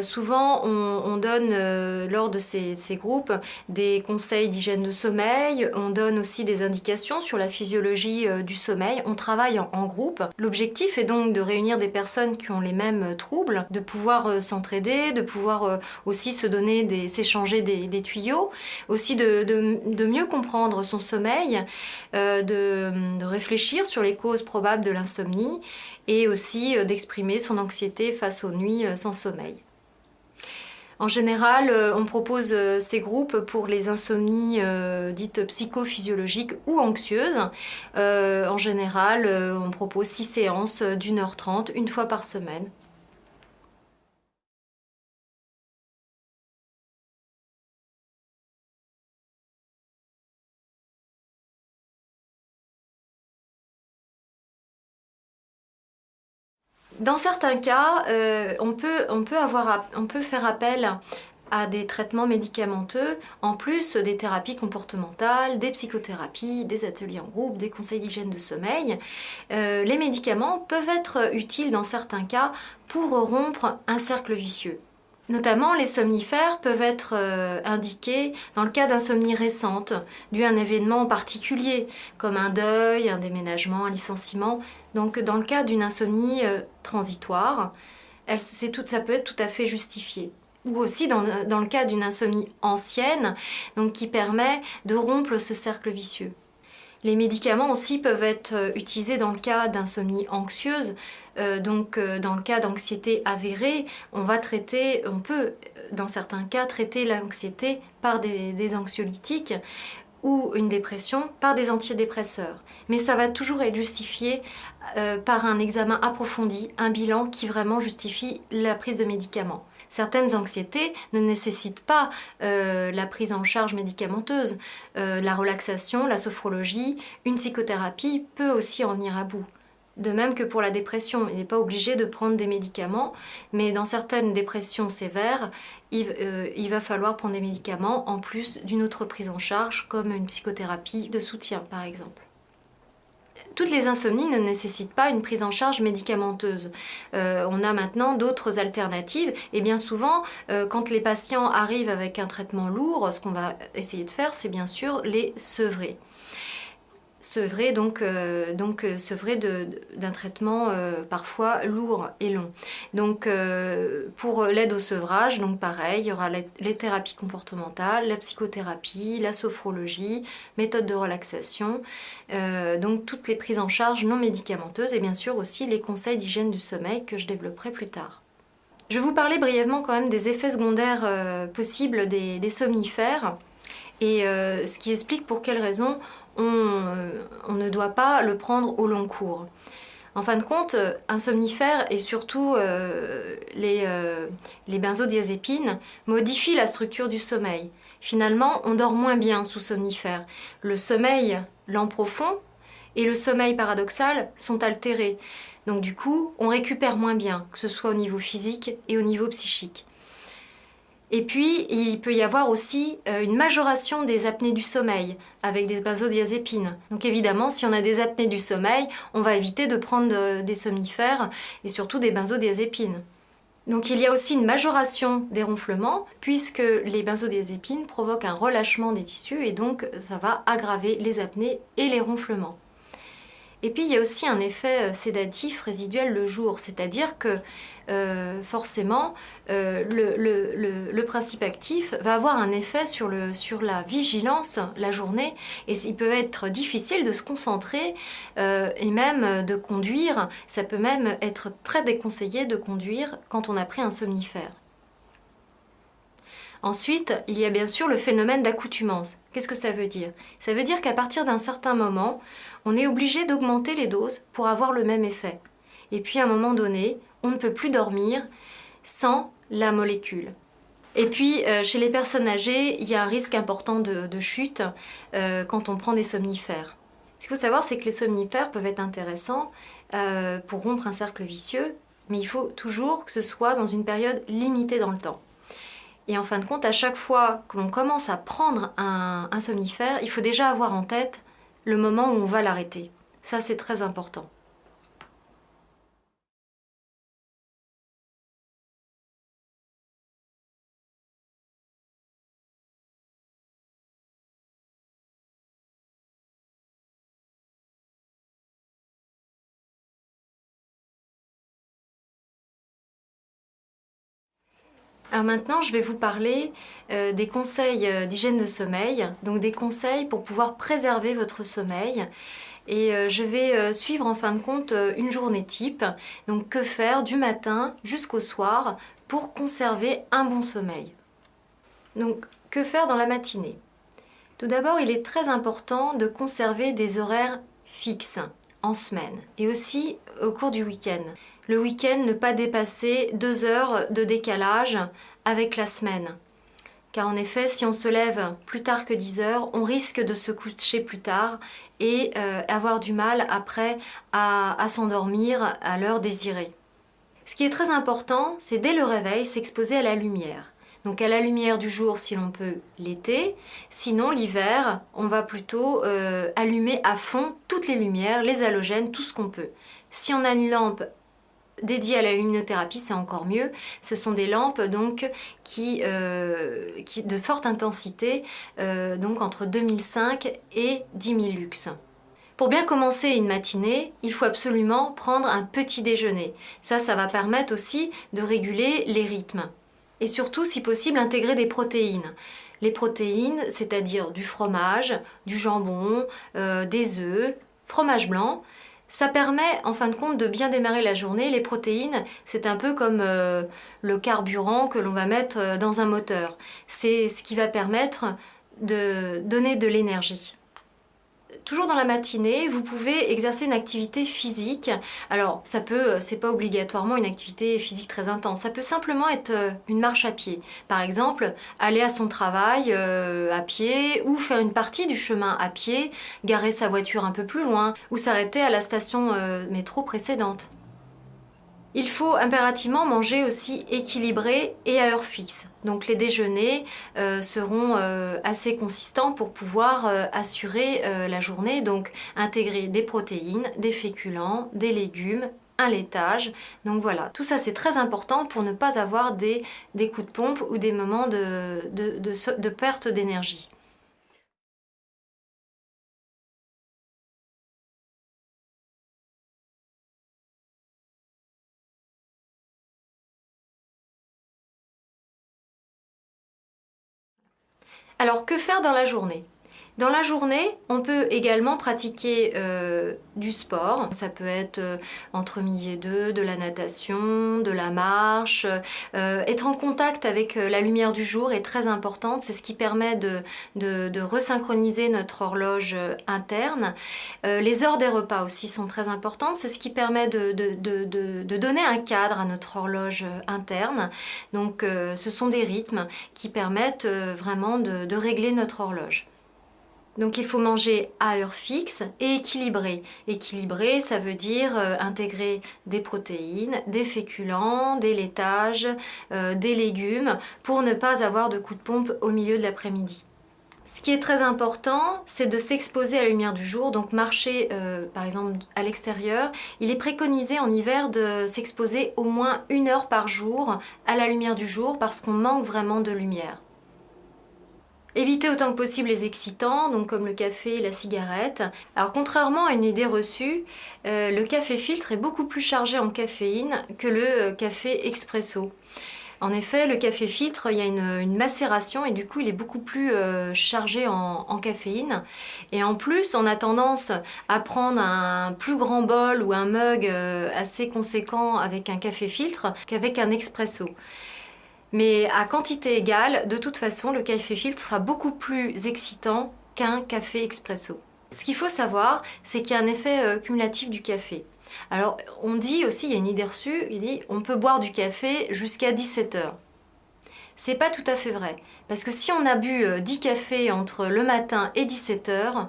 Souvent on donne lors de ces groupes des conseils d'hygiène de sommeil, on donne aussi des indications sur la physiologie du sommeil, on travaille en groupe. L'objectif est donc de réunir des personnes qui ont les mêmes troubles, de pouvoir s'entraider, de pouvoir aussi s'échanger des tuyaux, aussi de mieux comprendre son sommeil, de réfléchir sur les causes probables de l'insomnie et aussi d'exprimer son anxiété face aux nuits sans sommeil. En général, on propose ces groupes pour les insomnies dites psychophysiologiques ou anxieuses. En général, on propose 6 séances d'1h30, une fois par semaine. Dans certains cas, on peut faire appel à des traitements médicamenteux, en plus des thérapies comportementales, des psychothérapies, des ateliers en groupe, des conseils d'hygiène de sommeil. Les médicaments peuvent être utiles dans certains cas pour rompre un cercle vicieux. Notamment, les somnifères peuvent être indiqués dans le cas d'insomnie récente, due à un événement particulier, comme un deuil, un déménagement, un licenciement. Donc, dans le cas d'une insomnie transitoire, ça peut être tout à fait justifié. Ou aussi dans le cas d'une insomnie ancienne, donc qui permet de rompre ce cercle vicieux. Les médicaments aussi peuvent être utilisés dans le cas d'insomnie anxieuse. Dans le cas d'anxiété avérée, on peut, dans certains cas, traiter l'anxiété par des anxiolytiques ou une dépression par des antidépresseurs. Mais ça va toujours être justifié par un examen approfondi, un bilan qui vraiment justifie la prise de médicaments. Certaines anxiétés ne nécessitent pas la prise en charge médicamenteuse. La relaxation, la sophrologie, une psychothérapie peut aussi en venir à bout. De même que pour la dépression, il n'est pas obligé de prendre des médicaments, mais dans certaines dépressions sévères, il va falloir prendre des médicaments en plus d'une autre prise en charge, comme une psychothérapie de soutien par exemple. Toutes les insomnies ne nécessitent pas une prise en charge médicamenteuse. On a maintenant d'autres alternatives et bien souvent, quand les patients arrivent avec un traitement lourd, ce qu'on va essayer de faire, c'est bien sûr les sevrer. Sevrer d'un traitement parfois lourd et long. Donc pour l'aide au sevrage, donc pareil, il y aura les thérapies comportementales, la psychothérapie, la sophrologie, méthode de relaxation, donc toutes les prises en charge non médicamenteuses et bien sûr aussi les conseils d'hygiène du sommeil que je développerai plus tard. Je vais vous parler brièvement quand même des effets secondaires possibles des somnifères et ce qui explique pour quelles raisons on ne doit pas le prendre au long cours. En fin de compte, un somnifère et surtout les benzodiazépines modifient la structure du sommeil. Finalement, on dort moins bien sous somnifère. Le sommeil lent profond et le sommeil paradoxal sont altérés. Donc du coup, on récupère moins bien, que ce soit au niveau physique et au niveau psychique. Et puis, il peut y avoir aussi une majoration des apnées du sommeil avec des benzodiazépines. Donc évidemment, si on a des apnées du sommeil, on va éviter de prendre des somnifères et surtout des benzodiazépines. Donc il y a aussi une majoration des ronflements puisque les benzodiazépines provoquent un relâchement des tissus et donc ça va aggraver les apnées et les ronflements. Et puis il y a aussi un effet sédatif résiduel le jour, c'est-à-dire que forcément le principe actif va avoir un effet sur la vigilance la journée et il peut être difficile de se concentrer et même de conduire. Ça peut même être très déconseillé de conduire quand on a pris un somnifère. Ensuite, il y a bien sûr le phénomène d'accoutumance. Qu'est-ce que ça veut dire? Ça veut dire qu'à partir d'un certain moment, on est obligé d'augmenter les doses pour avoir le même effet. Et puis à un moment donné, on ne peut plus dormir sans la molécule. Et puis, chez les personnes âgées, il y a un risque important de chute quand on prend des somnifères. Ce qu'il faut savoir, c'est que les somnifères peuvent être intéressants pour rompre un cercle vicieux, mais il faut toujours que ce soit dans une période limitée dans le temps. Et en fin de compte, à chaque fois que l'on commence à prendre un somnifère, il faut déjà avoir en tête le moment où on va l'arrêter. Ça, c'est très important. Alors maintenant, je vais vous parler des conseils d'hygiène de sommeil, donc des conseils pour pouvoir préserver votre sommeil. Et je vais suivre en fin de compte une journée type, donc que faire du matin jusqu'au soir pour conserver un bon sommeil. Donc, que faire dans la matinée? Tout d'abord, il est très important de conserver des horaires fixes en semaine et aussi au cours du week-end. Le week-end, ne pas dépasser 2 heures de décalage avec la semaine. Car en effet, si on se lève plus tard que 10 heures, on risque de se coucher plus tard et avoir du mal après à s'endormir à l'heure désirée. Ce qui est très important, c'est dès le réveil, s'exposer à la lumière. Donc à la lumière du jour si l'on peut l'été, sinon l'hiver, on va plutôt allumer à fond toutes les lumières, les halogènes, tout ce qu'on peut. Si on a une lampe dédiée à la luminothérapie, c'est encore mieux. Ce sont des lampes donc qui de forte intensité, donc entre 2005 et 10 000 lux. Pour bien commencer une matinée, il faut absolument prendre un petit déjeuner. Ça va permettre aussi de réguler les rythmes. Et surtout, si possible, intégrer des protéines. les protéines, c'est-à-dire du fromage, du jambon, des œufs, fromage blanc. Ça permet en fin de compte de bien démarrer la journée. Les protéines, c'est un peu comme le carburant que l'on va mettre dans un moteur. C'est ce qui va permettre de donner de l'énergie. Toujours dans la matinée, vous pouvez exercer une activité physique. Alors, c'est pas obligatoirement une activité physique très intense. Ça peut simplement être une marche à pied. Par exemple, aller à son travail à pied ou faire une partie du chemin à pied, garer sa voiture un peu plus loin ou s'arrêter à la station métro précédente. Il faut impérativement manger aussi équilibré et à heure fixe. Donc les déjeuners seront assez consistants pour pouvoir assurer la journée. Donc intégrer des protéines, des féculents, des légumes, un laitage. Donc voilà, tout ça c'est très important pour ne pas avoir des coups de pompe ou des moments de perte d'énergie. Alors, que faire dans la journée? Dans la journée, on peut également pratiquer du sport. Ça peut être entre midi et deux, de la natation, de la marche. Être en contact avec la lumière du jour est très importante. C'est ce qui permet de resynchroniser notre horloge interne. Les heures des repas aussi sont très importantes. C'est ce qui permet de donner un cadre à notre horloge interne. Donc, ce sont des rythmes qui permettent vraiment de régler notre horloge. Donc il faut manger à heure fixe et équilibré. Équilibré, ça veut dire intégrer des protéines, des féculents, des laitages, des légumes pour ne pas avoir de coup de pompe au milieu de l'après-midi. Ce qui est très important, c'est de s'exposer à la lumière du jour, donc marcher par exemple à l'extérieur. Il est préconisé en hiver de s'exposer au moins 1 heure par jour à la lumière du jour parce qu'on manque vraiment de lumière. Éviter autant que possible les excitants, donc comme le café et la cigarette. Alors contrairement à une idée reçue, le café filtre est beaucoup plus chargé en caféine que le café expresso. En effet, le café filtre, il y a une macération et du coup il est beaucoup plus chargé en caféine. Et en plus, on a tendance à prendre un plus grand bol ou un mug assez conséquent avec un café filtre qu'avec un expresso. Mais à quantité égale, de toute façon, le café filtre sera beaucoup plus excitant qu'un café expresso. Ce qu'il faut savoir, c'est qu'il y a un effet cumulatif du café. Alors, on dit aussi, il y a une idée reçue, il dit on peut boire du café jusqu'à 17 heures. C'est pas tout à fait vrai, parce que si on a bu 10 cafés entre le matin et 17 heures,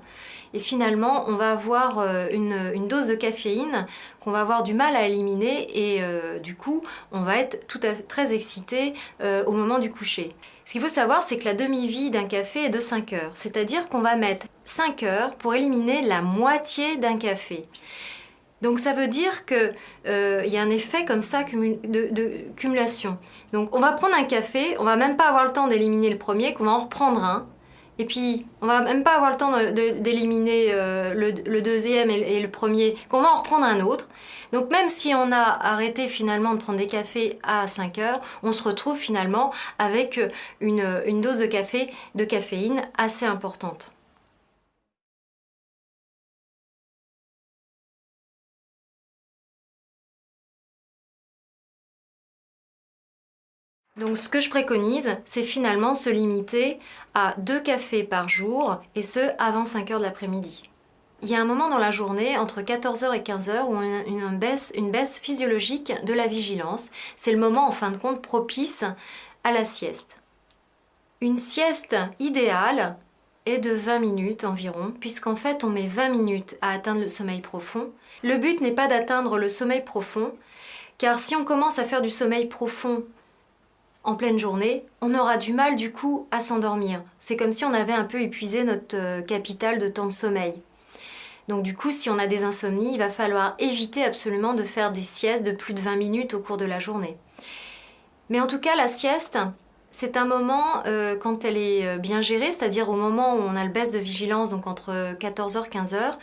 et finalement on va avoir une dose de caféine qu'on va avoir du mal à éliminer et du coup on va être très excité au moment du coucher. Ce qu'il faut savoir, c'est que la demi-vie d'un café est de 5 heures, c'est-à-dire qu'on va mettre 5 heures pour éliminer la moitié d'un café. Donc ça veut dire qu'il y a un effet comme ça de cumulation. Donc on va prendre un café, on va même pas avoir le temps d'éliminer le premier, qu'on va en reprendre un. Et puis, on va même pas avoir le temps d'éliminer le deuxième et le premier, qu'on va en reprendre un autre. Donc même si on a arrêté finalement de prendre des cafés à 5 heures, on se retrouve finalement avec une dose de caféine assez importante. Donc ce que je préconise, c'est finalement se limiter à 2 cafés par jour, et ce, avant 5 heures de l'après-midi. Il y a un moment dans la journée, entre 14 heures et 15 heures, où on a une baisse physiologique de la vigilance. C'est le moment, en fin de compte, propice à la sieste. Une sieste idéale est de 20 minutes environ, puisqu'en fait, on met 20 minutes à atteindre le sommeil profond. Le but n'est pas d'atteindre le sommeil profond, car si on commence à faire du sommeil profond en pleine journée, on aura du mal du coup à s'endormir. C'est comme si on avait un peu épuisé notre capital de temps de sommeil. Donc du coup, si on a des insomnies, il va falloir éviter absolument de faire des siestes de plus de 20 minutes au cours de la journée. Mais en tout cas, la sieste, c'est un moment, quand elle est bien gérée, c'est-à-dire au moment où on a le baisse de vigilance, donc entre 14h et 15h,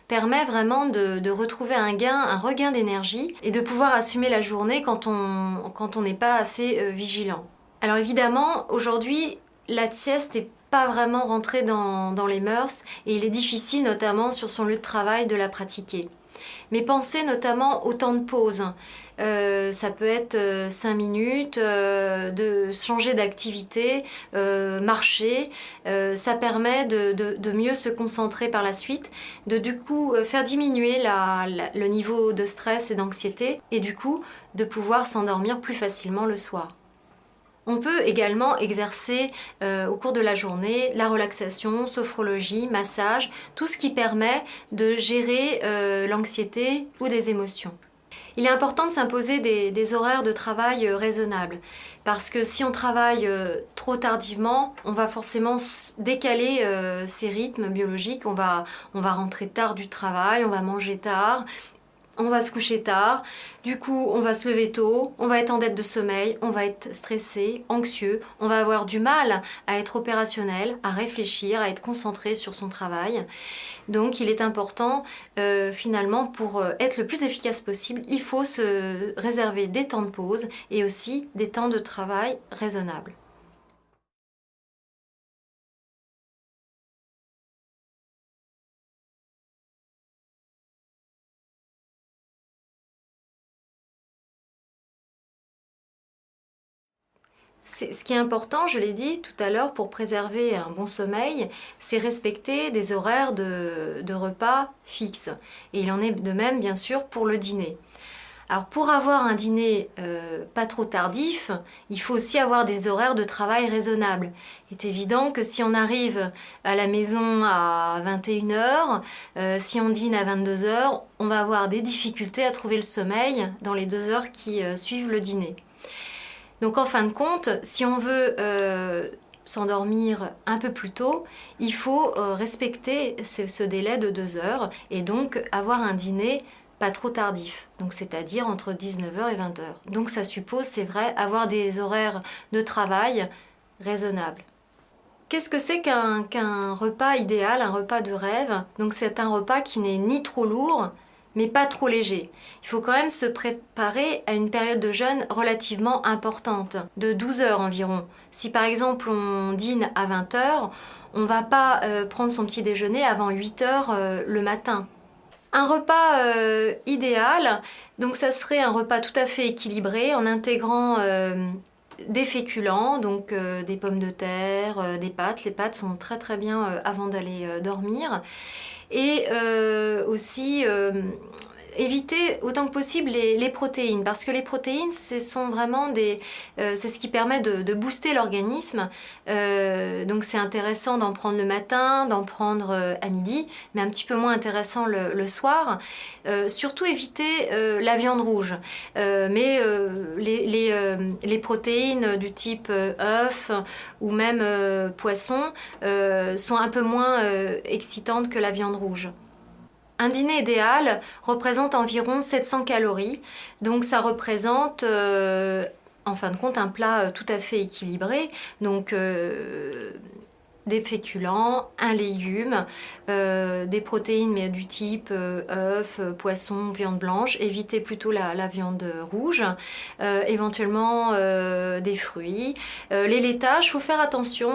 permet vraiment de retrouver un regain d'énergie et de pouvoir assumer la journée quand on n'est pas assez vigilant. Alors évidemment, aujourd'hui, la sieste n'est pas vraiment rentrée dans les mœurs et il est difficile, notamment sur son lieu de travail, de la pratiquer. Mais pensez notamment au temps de pause. Ça peut être 5 minutes, de changer d'activité, marcher. Ça permet de mieux se concentrer par la suite, de du coup faire diminuer le niveau de stress et d'anxiété et du coup de pouvoir s'endormir plus facilement le soir. On peut également exercer au cours de la journée la relaxation, sophrologie, massage, tout ce qui permet de gérer l'anxiété ou des émotions. Il est important de s'imposer des horaires de travail raisonnables parce que si on travaille trop tardivement, on va forcément décaler ses rythmes biologiques, on va rentrer tard du travail, on va manger tard, on va se coucher tard, du coup on va se lever tôt, on va être en dette de sommeil, on va être stressé, anxieux, on va avoir du mal à être opérationnel, à réfléchir, à être concentré sur son travail. Donc il est important finalement pour être le plus efficace possible, il faut se réserver des temps de pause et aussi des temps de travail raisonnables. Ce qui est important, je l'ai dit tout à l'heure, pour préserver un bon sommeil, c'est respecter des horaires de repas fixes. Et il en est de même, bien sûr, pour le dîner. Alors pour avoir un dîner pas trop tardif, il faut aussi avoir des horaires de travail raisonnables. Il est évident que si on arrive à la maison à 21h, si on dîne à 22h, on va avoir des difficultés à trouver le sommeil dans les 2 heures qui suivent le dîner. Donc en fin de compte, si on veut s'endormir un peu plus tôt, il faut respecter ce délai de 2 heures et donc avoir un dîner pas trop tardif, donc c'est-à-dire entre 19h et 20h. Donc ça suppose, c'est vrai, avoir des horaires de travail raisonnables. Qu'est-ce que c'est qu'un repas idéal, un repas de rêve? Donc c'est un repas qui n'est ni trop lourd, mais pas trop léger. Il faut quand même se préparer à une période de jeûne relativement importante, de 12 heures environ. Si par exemple on dîne à 20 heures, on ne va pas prendre son petit déjeuner avant 8 heures le matin. Un repas idéal, donc ça serait un repas tout à fait équilibré en intégrant des féculents, donc des pommes de terre, des pâtes. Les pâtes sont très très bien avant d'aller dormir. Et aussi éviter autant que possible les protéines, parce que les protéines, c'est ce qui permet de booster l'organisme. Donc c'est intéressant d'en prendre le matin, d'en prendre à midi, mais un petit peu moins intéressant le soir. Surtout éviter la viande rouge. Mais les protéines du type œuf ou même poisson sont un peu moins excitantes que la viande rouge. Un dîner idéal représente environ 700 calories, donc ça représente en fin de compte un plat tout à fait équilibré, donc des féculents, un légume, des protéines mais du type œuf, poisson, viande blanche, évitez plutôt la viande rouge, éventuellement des fruits. Les laitages, il faut faire attention,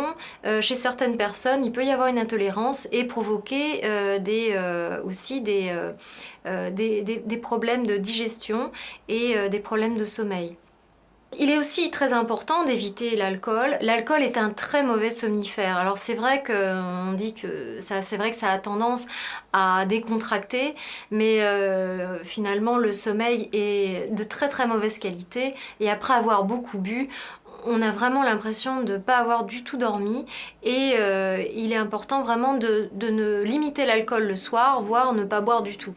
chez certaines personnes il peut y avoir une intolérance et provoquer aussi des problèmes de digestion et des problèmes de sommeil. Il est aussi très important d'éviter l'alcool. L'alcool est un très mauvais somnifère. Alors c'est vrai qu'on dit que c'est vrai que ça a tendance à décontracter, mais finalement le sommeil est de très très mauvaise qualité et après avoir beaucoup bu, on a vraiment l'impression de ne pas avoir du tout dormi et il est important vraiment de ne limiter l'alcool le soir, voire ne pas boire du tout.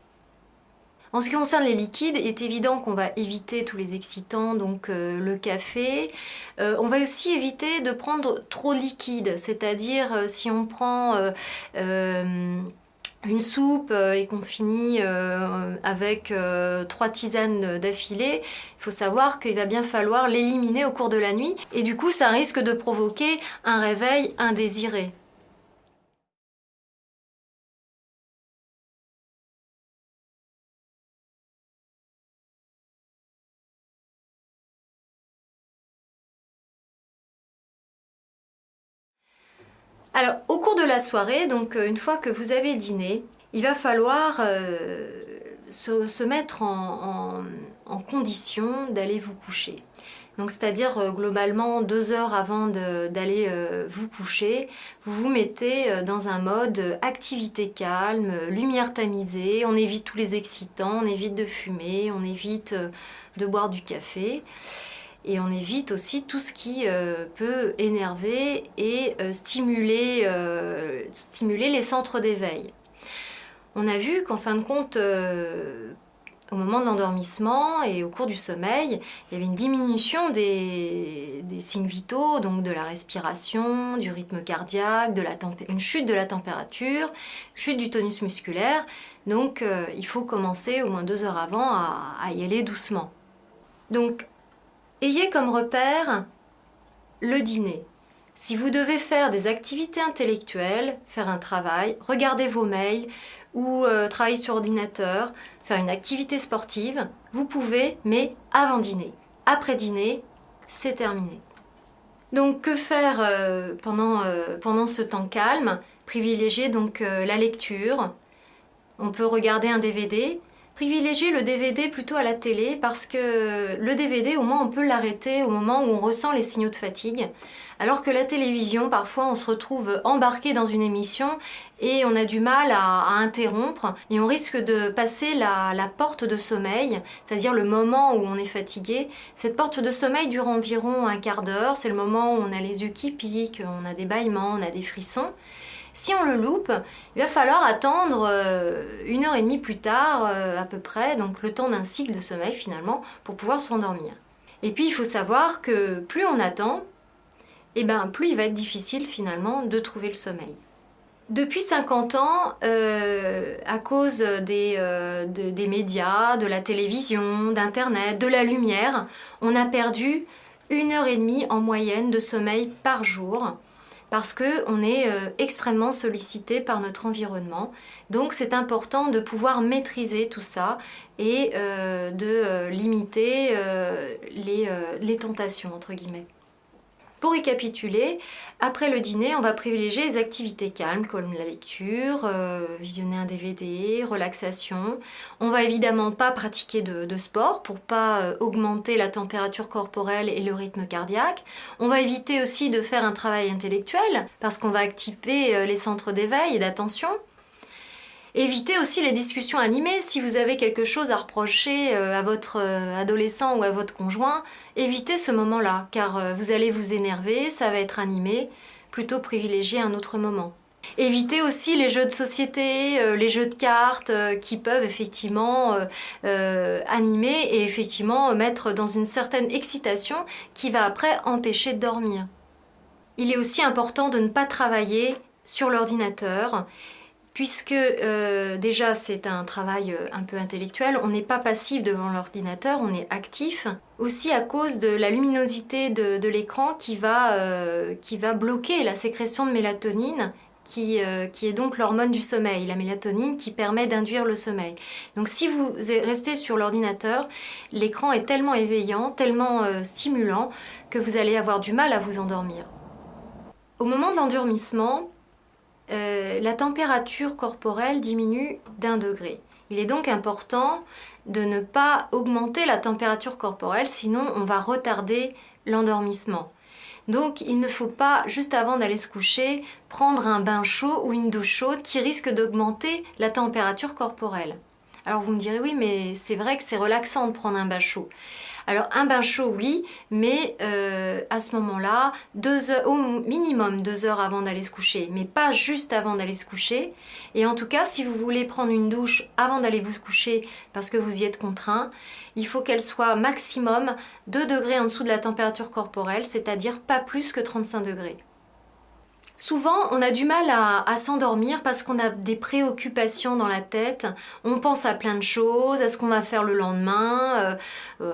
En ce qui concerne les liquides, il est évident qu'on va éviter tous les excitants, donc le café. On va aussi éviter de prendre trop liquide, c'est-à-dire si on prend une soupe et qu'on finit avec 3 tisanes d'affilée, il faut savoir qu'il va bien falloir l'éliminer au cours de la nuit et du coup ça risque de provoquer un réveil indésiré. Alors, au cours de la soirée, donc une fois que vous avez dîné, il va falloir se mettre en condition d'aller vous coucher. Donc, c'est-à-dire globalement 2 heures avant d'aller vous coucher, vous vous mettez dans un mode activité calme, lumière tamisée, on évite tous les excitants, on évite de fumer, on évite de boire du café. Et on évite aussi tout ce qui peut énerver et stimuler les centres d'éveil. On a vu qu'en fin de compte, au moment de l'endormissement et au cours du sommeil, il y avait une diminution des signes vitaux, donc de la respiration, du rythme cardiaque, une chute de la température, chute du tonus musculaire. Donc il faut commencer au moins 2 heures avant à y aller doucement. Donc ayez comme repère le dîner. Si vous devez faire des activités intellectuelles, faire un travail, regarder vos mails ou travailler sur ordinateur, faire une activité sportive, vous pouvez, mais avant dîner. Après dîner, c'est terminé. Donc que faire pendant ce temps calme? Privilégier donc la lecture. On peut regarder un DVD. Privilégier le DVD plutôt à la télé parce que le DVD, au moins, on peut l'arrêter au moment où on ressent les signaux de fatigue. Alors que la télévision, parfois, on se retrouve embarqué dans une émission et on a du mal à interrompre et on risque de passer la porte de sommeil, c'est-à-dire le moment où on est fatigué. Cette porte de sommeil dure environ un quart d'heure. C'est le moment où on a les yeux qui piquent, on a des bâillements, on a des frissons. Si on le loupe, il va falloir attendre 1 heure et demie plus tard à peu près, donc le temps d'un cycle de sommeil finalement, pour pouvoir s'endormir. Et puis il faut savoir que plus on attend, plus il va être difficile finalement de trouver le sommeil. Depuis 50 ans, à cause des médias, de la télévision, d'Internet, de la lumière, on a perdu 1 heure et demie en moyenne de sommeil par jour, parce qu'on est extrêmement sollicité par notre environnement. Donc c'est important de pouvoir maîtriser tout ça et de limiter les tentations, entre guillemets. Pour récapituler, après le dîner, on va privilégier les activités calmes comme la lecture, visionner un DVD, relaxation. On va évidemment pas pratiquer de sport pour pas augmenter la température corporelle et le rythme cardiaque. On va éviter aussi de faire un travail intellectuel parce qu'on va activer les centres d'éveil et d'attention. Évitez aussi les discussions animées. Si vous avez quelque chose à reprocher à votre adolescent ou à votre conjoint, évitez ce moment-là, car vous allez vous énerver, ça va être animé. Plutôt privilégier un autre moment. Évitez aussi les jeux de société, les jeux de cartes qui peuvent effectivement animer et effectivement mettre dans une certaine excitation qui va après empêcher de dormir. Il est aussi important de ne pas travailler sur l'ordinateur, puisque déjà c'est un travail un peu intellectuel, on n'est pas passif devant l'ordinateur, on est actif. Aussi à cause de la luminosité de l'écran qui va bloquer la sécrétion de mélatonine, qui est donc l'hormone du sommeil, la mélatonine qui permet d'induire le sommeil. Donc si vous restez sur l'ordinateur, l'écran est tellement éveillant, tellement stimulant, que vous allez avoir du mal à vous endormir. Au moment de l'endormissement, la température corporelle diminue d'1 degré. Il est donc important de ne pas augmenter la température corporelle, sinon on va retarder l'endormissement. Donc il ne faut pas, juste avant d'aller se coucher, prendre un bain chaud ou une douche chaude qui risque d'augmenter la température corporelle. Alors vous me direz, oui, mais c'est vrai que c'est relaxant de prendre un bain chaud. Alors un bain chaud, oui, mais à ce moment-là, au minimum 2 heures avant d'aller se coucher, mais pas juste avant d'aller se coucher. Et en tout cas, si vous voulez prendre une douche avant d'aller vous coucher parce que vous y êtes contraint, il faut qu'elle soit maximum 2 degrés en dessous de la température corporelle, c'est-à-dire pas plus que 35 degrés. Souvent, on a du mal à s'endormir parce qu'on a des préoccupations dans la tête. On pense à plein de choses, à ce qu'on va faire le lendemain,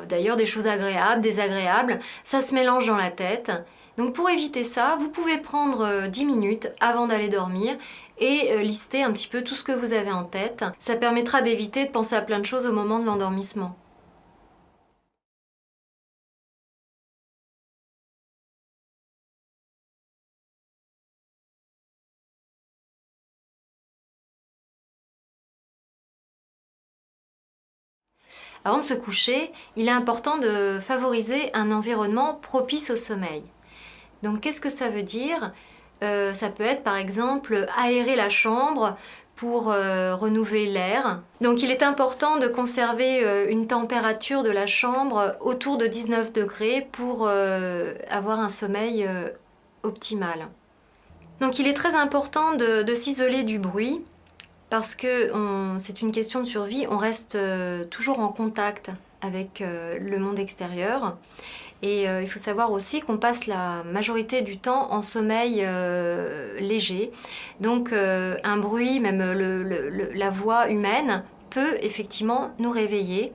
d'ailleurs des choses agréables, désagréables. Ça se mélange dans la tête. Donc pour éviter ça, vous pouvez prendre 10 minutes avant d'aller dormir et lister un petit peu tout ce que vous avez en tête. Ça permettra d'éviter de penser à plein de choses au moment de l'endormissement. Avant de se coucher, il est important de favoriser un environnement propice au sommeil. Donc qu'est-ce que ça veut dire? Ça peut être par exemple aérer la chambre pour renouveler l'air. Donc il est important de conserver une température de la chambre autour de 19 degrés pour avoir un sommeil optimal. Donc il est très important de s'isoler du bruit parce que c'est une question de survie, on reste toujours en contact avec le monde extérieur. Et il faut savoir aussi qu'on passe la majorité du temps en sommeil léger. Donc un bruit, même la voix humaine, peut effectivement nous réveiller.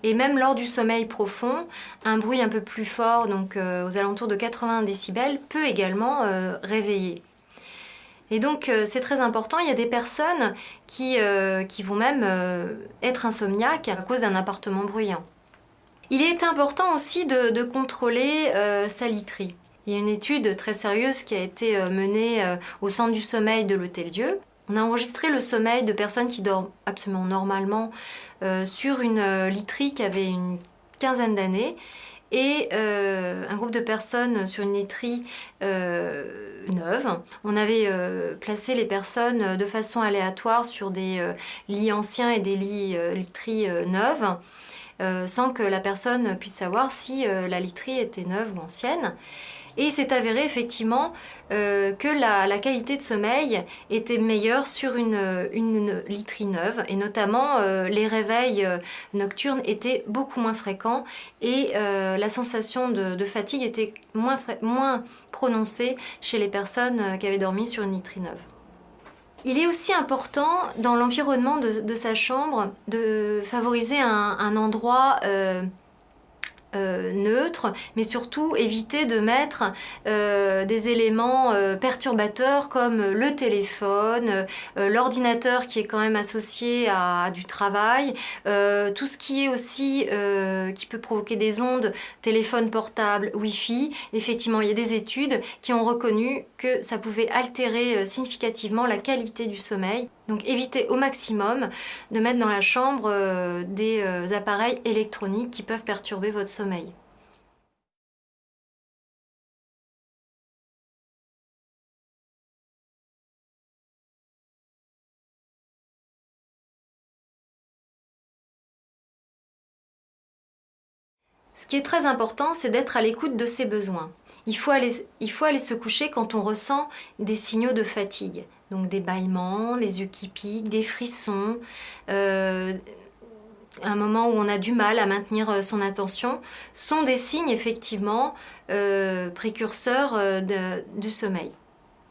Et même lors du sommeil profond, un bruit un peu plus fort, donc aux alentours de 80 décibels, peut également réveiller. Et donc c'est très important, il y a des personnes qui vont même être insomniaques à cause d'un appartement bruyant. Il est important aussi de contrôler sa literie. Il y a une étude très sérieuse qui a été menée au Centre du sommeil de l'Hôtel-Dieu. On a enregistré le sommeil de personnes qui dorment absolument normalement sur une literie qui avait une quinzaine d'années et un groupe de personnes sur une literie neuve. On avait placé les personnes de façon aléatoire sur des lits anciens et des literies neuves. Sans que la personne puisse savoir si la literie était neuve ou ancienne. Et il s'est avéré effectivement que la qualité de sommeil était meilleure sur une literie neuve, et notamment les réveils nocturnes étaient beaucoup moins fréquents et la sensation de fatigue était moins prononcée chez les personnes qui avaient dormi sur une literie neuve. Il est aussi important dans l'environnement de sa chambre de favoriser un endroit neutre, mais surtout éviter de mettre des éléments perturbateurs comme le téléphone, l'ordinateur qui est quand même associé à du travail, tout ce qui est aussi qui peut provoquer des ondes, téléphone portable, Wi-Fi. Effectivement, il y a des études qui ont reconnu que ça pouvait altérer significativement la qualité du sommeil. Donc évitez au maximum de mettre dans la chambre des appareils électroniques qui peuvent perturber votre sommeil. Ce qui est très important, c'est d'être à l'écoute de ses besoins. Il faut aller se coucher quand on ressent des signaux de fatigue. Donc des bâillements, les yeux qui piquent, des frissons, un moment où on a du mal à maintenir son attention, sont des signes effectivement précurseurs du sommeil.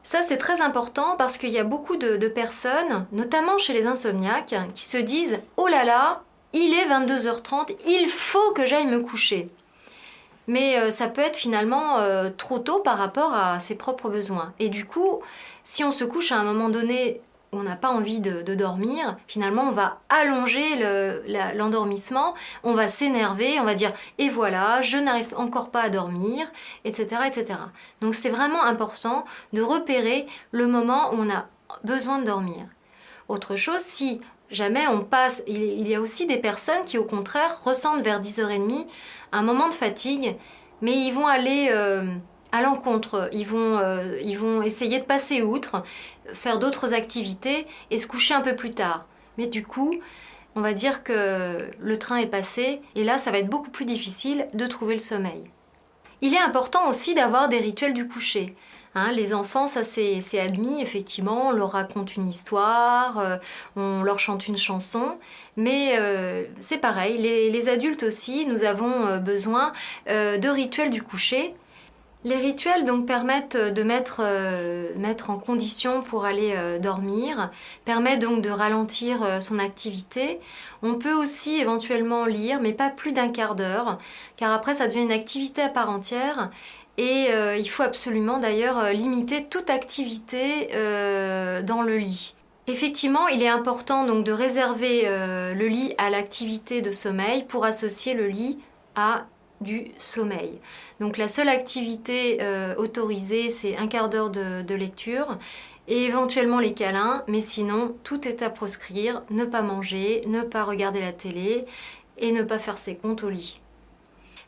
Ça, c'est très important parce qu'il y a beaucoup de personnes, notamment chez les insomniaques, qui se disent « Oh là là, il est 22h30, il faut que j'aille me coucher ». Mais ça peut être finalement trop tôt par rapport à ses propres besoins. Et du coup, si on se couche à un moment donné où on n'a pas envie de dormir, finalement on va allonger l'endormissement, on va s'énerver, on va dire « et voilà, je n'arrive encore pas à dormir », etc., etc. Donc c'est vraiment important de repérer le moment où on a besoin de dormir. Autre chose, si jamais on passe, il y a aussi des personnes qui au contraire ressentent vers 10h30 un moment de fatigue, mais ils vont aller à l'encontre, ils vont essayer de passer outre, faire d'autres activités et se coucher un peu plus tard. Mais du coup, on va dire que le train est passé et là, ça va être beaucoup plus difficile de trouver le sommeil. Il est important aussi d'avoir des rituels du coucher. Hein, les enfants, ça c'est admis, effectivement, on leur raconte une histoire, on leur chante une chanson, mais c'est pareil, les adultes aussi, nous avons besoin de rituels du coucher. Les rituels donc permettent de mettre en condition pour aller dormir, permettent donc de ralentir son activité. On peut aussi éventuellement lire, mais pas plus d'un quart d'heure, car après ça devient une activité à part entière. Et il faut absolument d'ailleurs limiter toute activité dans le lit. Effectivement, il est important donc de réserver le lit à l'activité de sommeil pour associer le lit à du sommeil. Donc la seule activité autorisée, c'est un quart d'heure de lecture et éventuellement les câlins, mais sinon tout est à proscrire, ne pas manger, ne pas regarder la télé et ne pas faire ses comptes au lit.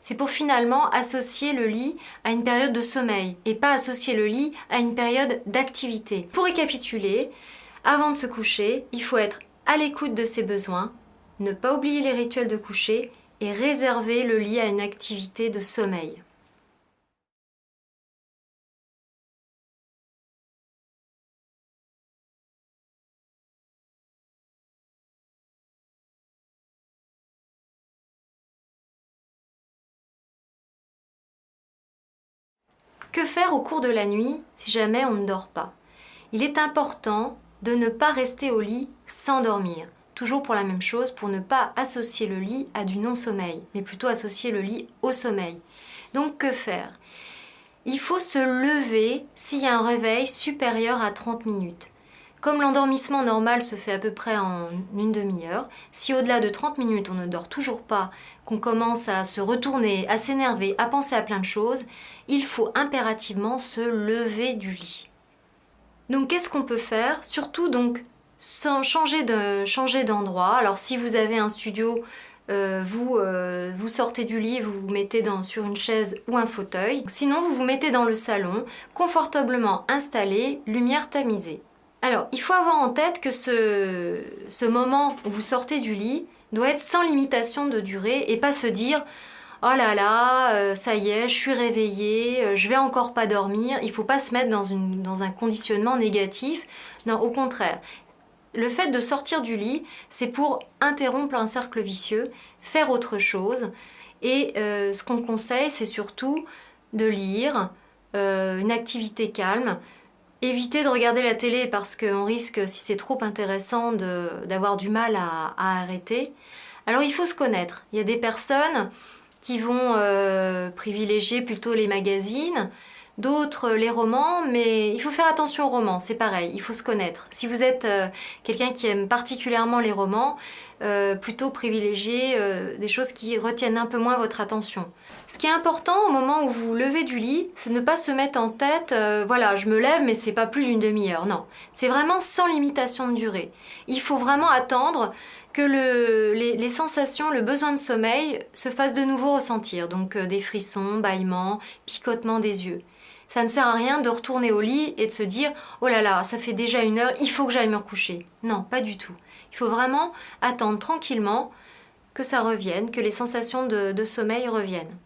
C'est pour finalement associer le lit à une période de sommeil et pas associer le lit à une période d'activité. Pour récapituler, avant de se coucher, il faut être à l'écoute de ses besoins, ne pas oublier les rituels de coucher et réserver le lit à une activité de sommeil. Que faire au cours de la nuit si jamais on ne dort pas? Il est important de ne pas rester au lit sans dormir. Toujours pour la même chose, pour ne pas associer le lit à du non-sommeil, mais plutôt associer le lit au sommeil. Donc que faire? Il faut se lever s'il y a un réveil supérieur à 30 minutes. Comme l'endormissement normal se fait à peu près en une demi-heure, si au-delà de 30 minutes on ne dort toujours pas, qu'on commence à se retourner, à s'énerver, à penser à plein de choses, il faut impérativement se lever du lit. Donc qu'est-ce qu'on peut faire? Surtout donc sans changer d'endroit. Alors si vous avez un studio, vous sortez du lit, vous vous mettez sur une chaise ou un fauteuil. Sinon vous vous mettez dans le salon, confortablement installé, lumière tamisée. Alors, il faut avoir en tête que ce moment où vous sortez du lit doit être sans limitation de durée et pas se dire « Oh là là, ça y est, je suis réveillée, je vais encore pas dormir ». Il ne faut pas se mettre dans un conditionnement négatif. Non, au contraire. Le fait de sortir du lit, c'est pour interrompre un cercle vicieux, faire autre chose. Et ce qu'on conseille, c'est surtout de lire, une activité calme. Évitez de regarder la télé parce qu'on risque, si c'est trop intéressant, d'avoir du mal à arrêter. Alors il faut se connaître. Il y a des personnes qui vont privilégier plutôt les magazines, d'autres les romans, mais il faut faire attention aux romans, c'est pareil, il faut se connaître. Si vous êtes quelqu'un qui aime particulièrement les romans, plutôt privilégier des choses qui retiennent un peu moins votre attention. Ce qui est important au moment où vous vous levez du lit, c'est de ne pas se mettre en tête voilà, je me lève mais c'est pas plus d'une demi-heure. Non, c'est vraiment sans limitation de durée. Il faut vraiment attendre que les sensations, le besoin de sommeil se fassent de nouveau ressentir. Donc des frissons, bâillements, picotements des yeux. Ça ne sert à rien de retourner au lit et de se dire « Oh là là, ça fait déjà 1 heure, il faut que j'aille me recoucher ». Non, pas du tout. Il faut vraiment attendre tranquillement que ça revienne, que les sensations de sommeil reviennent.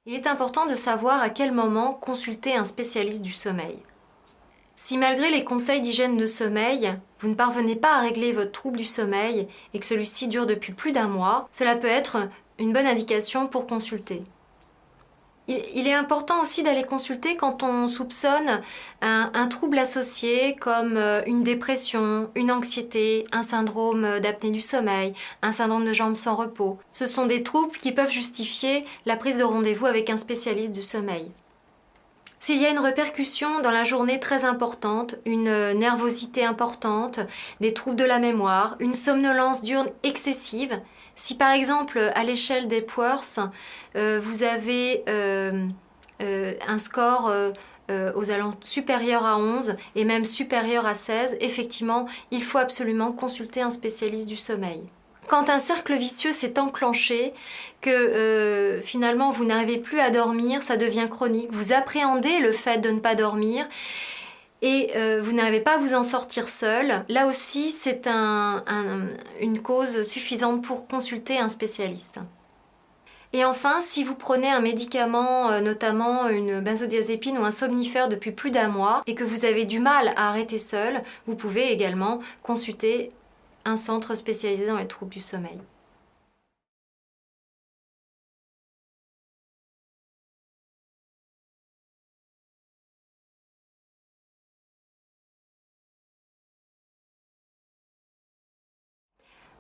Il est important de savoir à quel moment consulter un spécialiste du sommeil. Si malgré les conseils d'hygiène de sommeil, vous ne parvenez pas à régler votre trouble du sommeil et que celui-ci dure depuis plus d'1 mois, cela peut être une bonne indication pour consulter. Il est important aussi d'aller consulter quand on soupçonne un trouble associé comme une dépression, une anxiété, un syndrome d'apnée du sommeil, un syndrome de jambes sans repos. Ce sont des troubles qui peuvent justifier la prise de rendez-vous avec un spécialiste du sommeil. S'il y a une répercussion dans la journée très importante, une nervosité importante, des troubles de la mémoire, une somnolence diurne excessive, si par exemple à l'échelle d'Epworth, vous avez un score aux alentours supérieur à 11 et même supérieur à 16, effectivement, il faut absolument consulter un spécialiste du sommeil. Quand un cercle vicieux s'est enclenché, que finalement vous n'arrivez plus à dormir, ça devient chronique, vous appréhendez le fait de ne pas dormir et vous n'arrivez pas à vous en sortir seul, là aussi c'est une cause suffisante pour consulter un spécialiste. Et enfin, si vous prenez un médicament, notamment une benzodiazépine ou un somnifère depuis plus d'1 mois et que vous avez du mal à arrêter seul, vous pouvez également consulter un centre spécialisé dans les troubles du sommeil.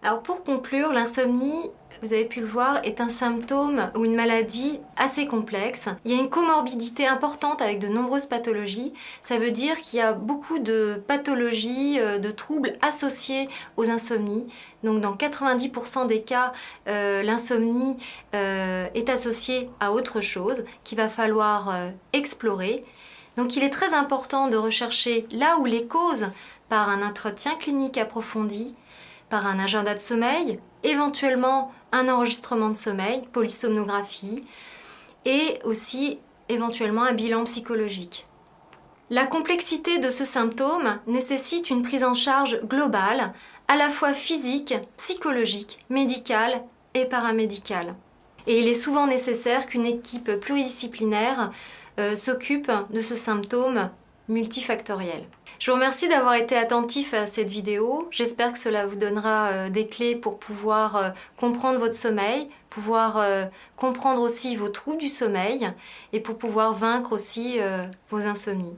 Alors pour conclure, l'insomnie vous avez pu le voir, est un symptôme ou une maladie assez complexe. Il y a une comorbidité importante avec de nombreuses pathologies. Ça veut dire qu'il y a beaucoup de pathologies, de troubles associés aux insomnies. Donc dans 90% des cas, l'insomnie est associée à autre chose qu'il va falloir explorer. Donc il est très important de rechercher là où les causes par un entretien clinique approfondi, par un agenda de sommeil, éventuellement un enregistrement de sommeil, polysomnographie, et aussi éventuellement un bilan psychologique. La complexité de ce symptôme nécessite une prise en charge globale, à la fois physique, psychologique, médicale et paramédicale. Et il est souvent nécessaire qu'une équipe pluridisciplinaire s'occupe de ce symptôme multifactoriel. Je vous remercie d'avoir été attentif à cette vidéo. J'espère que cela vous donnera des clés pour pouvoir comprendre votre sommeil, pouvoir comprendre aussi vos troubles du sommeil et pour pouvoir vaincre aussi vos insomnies.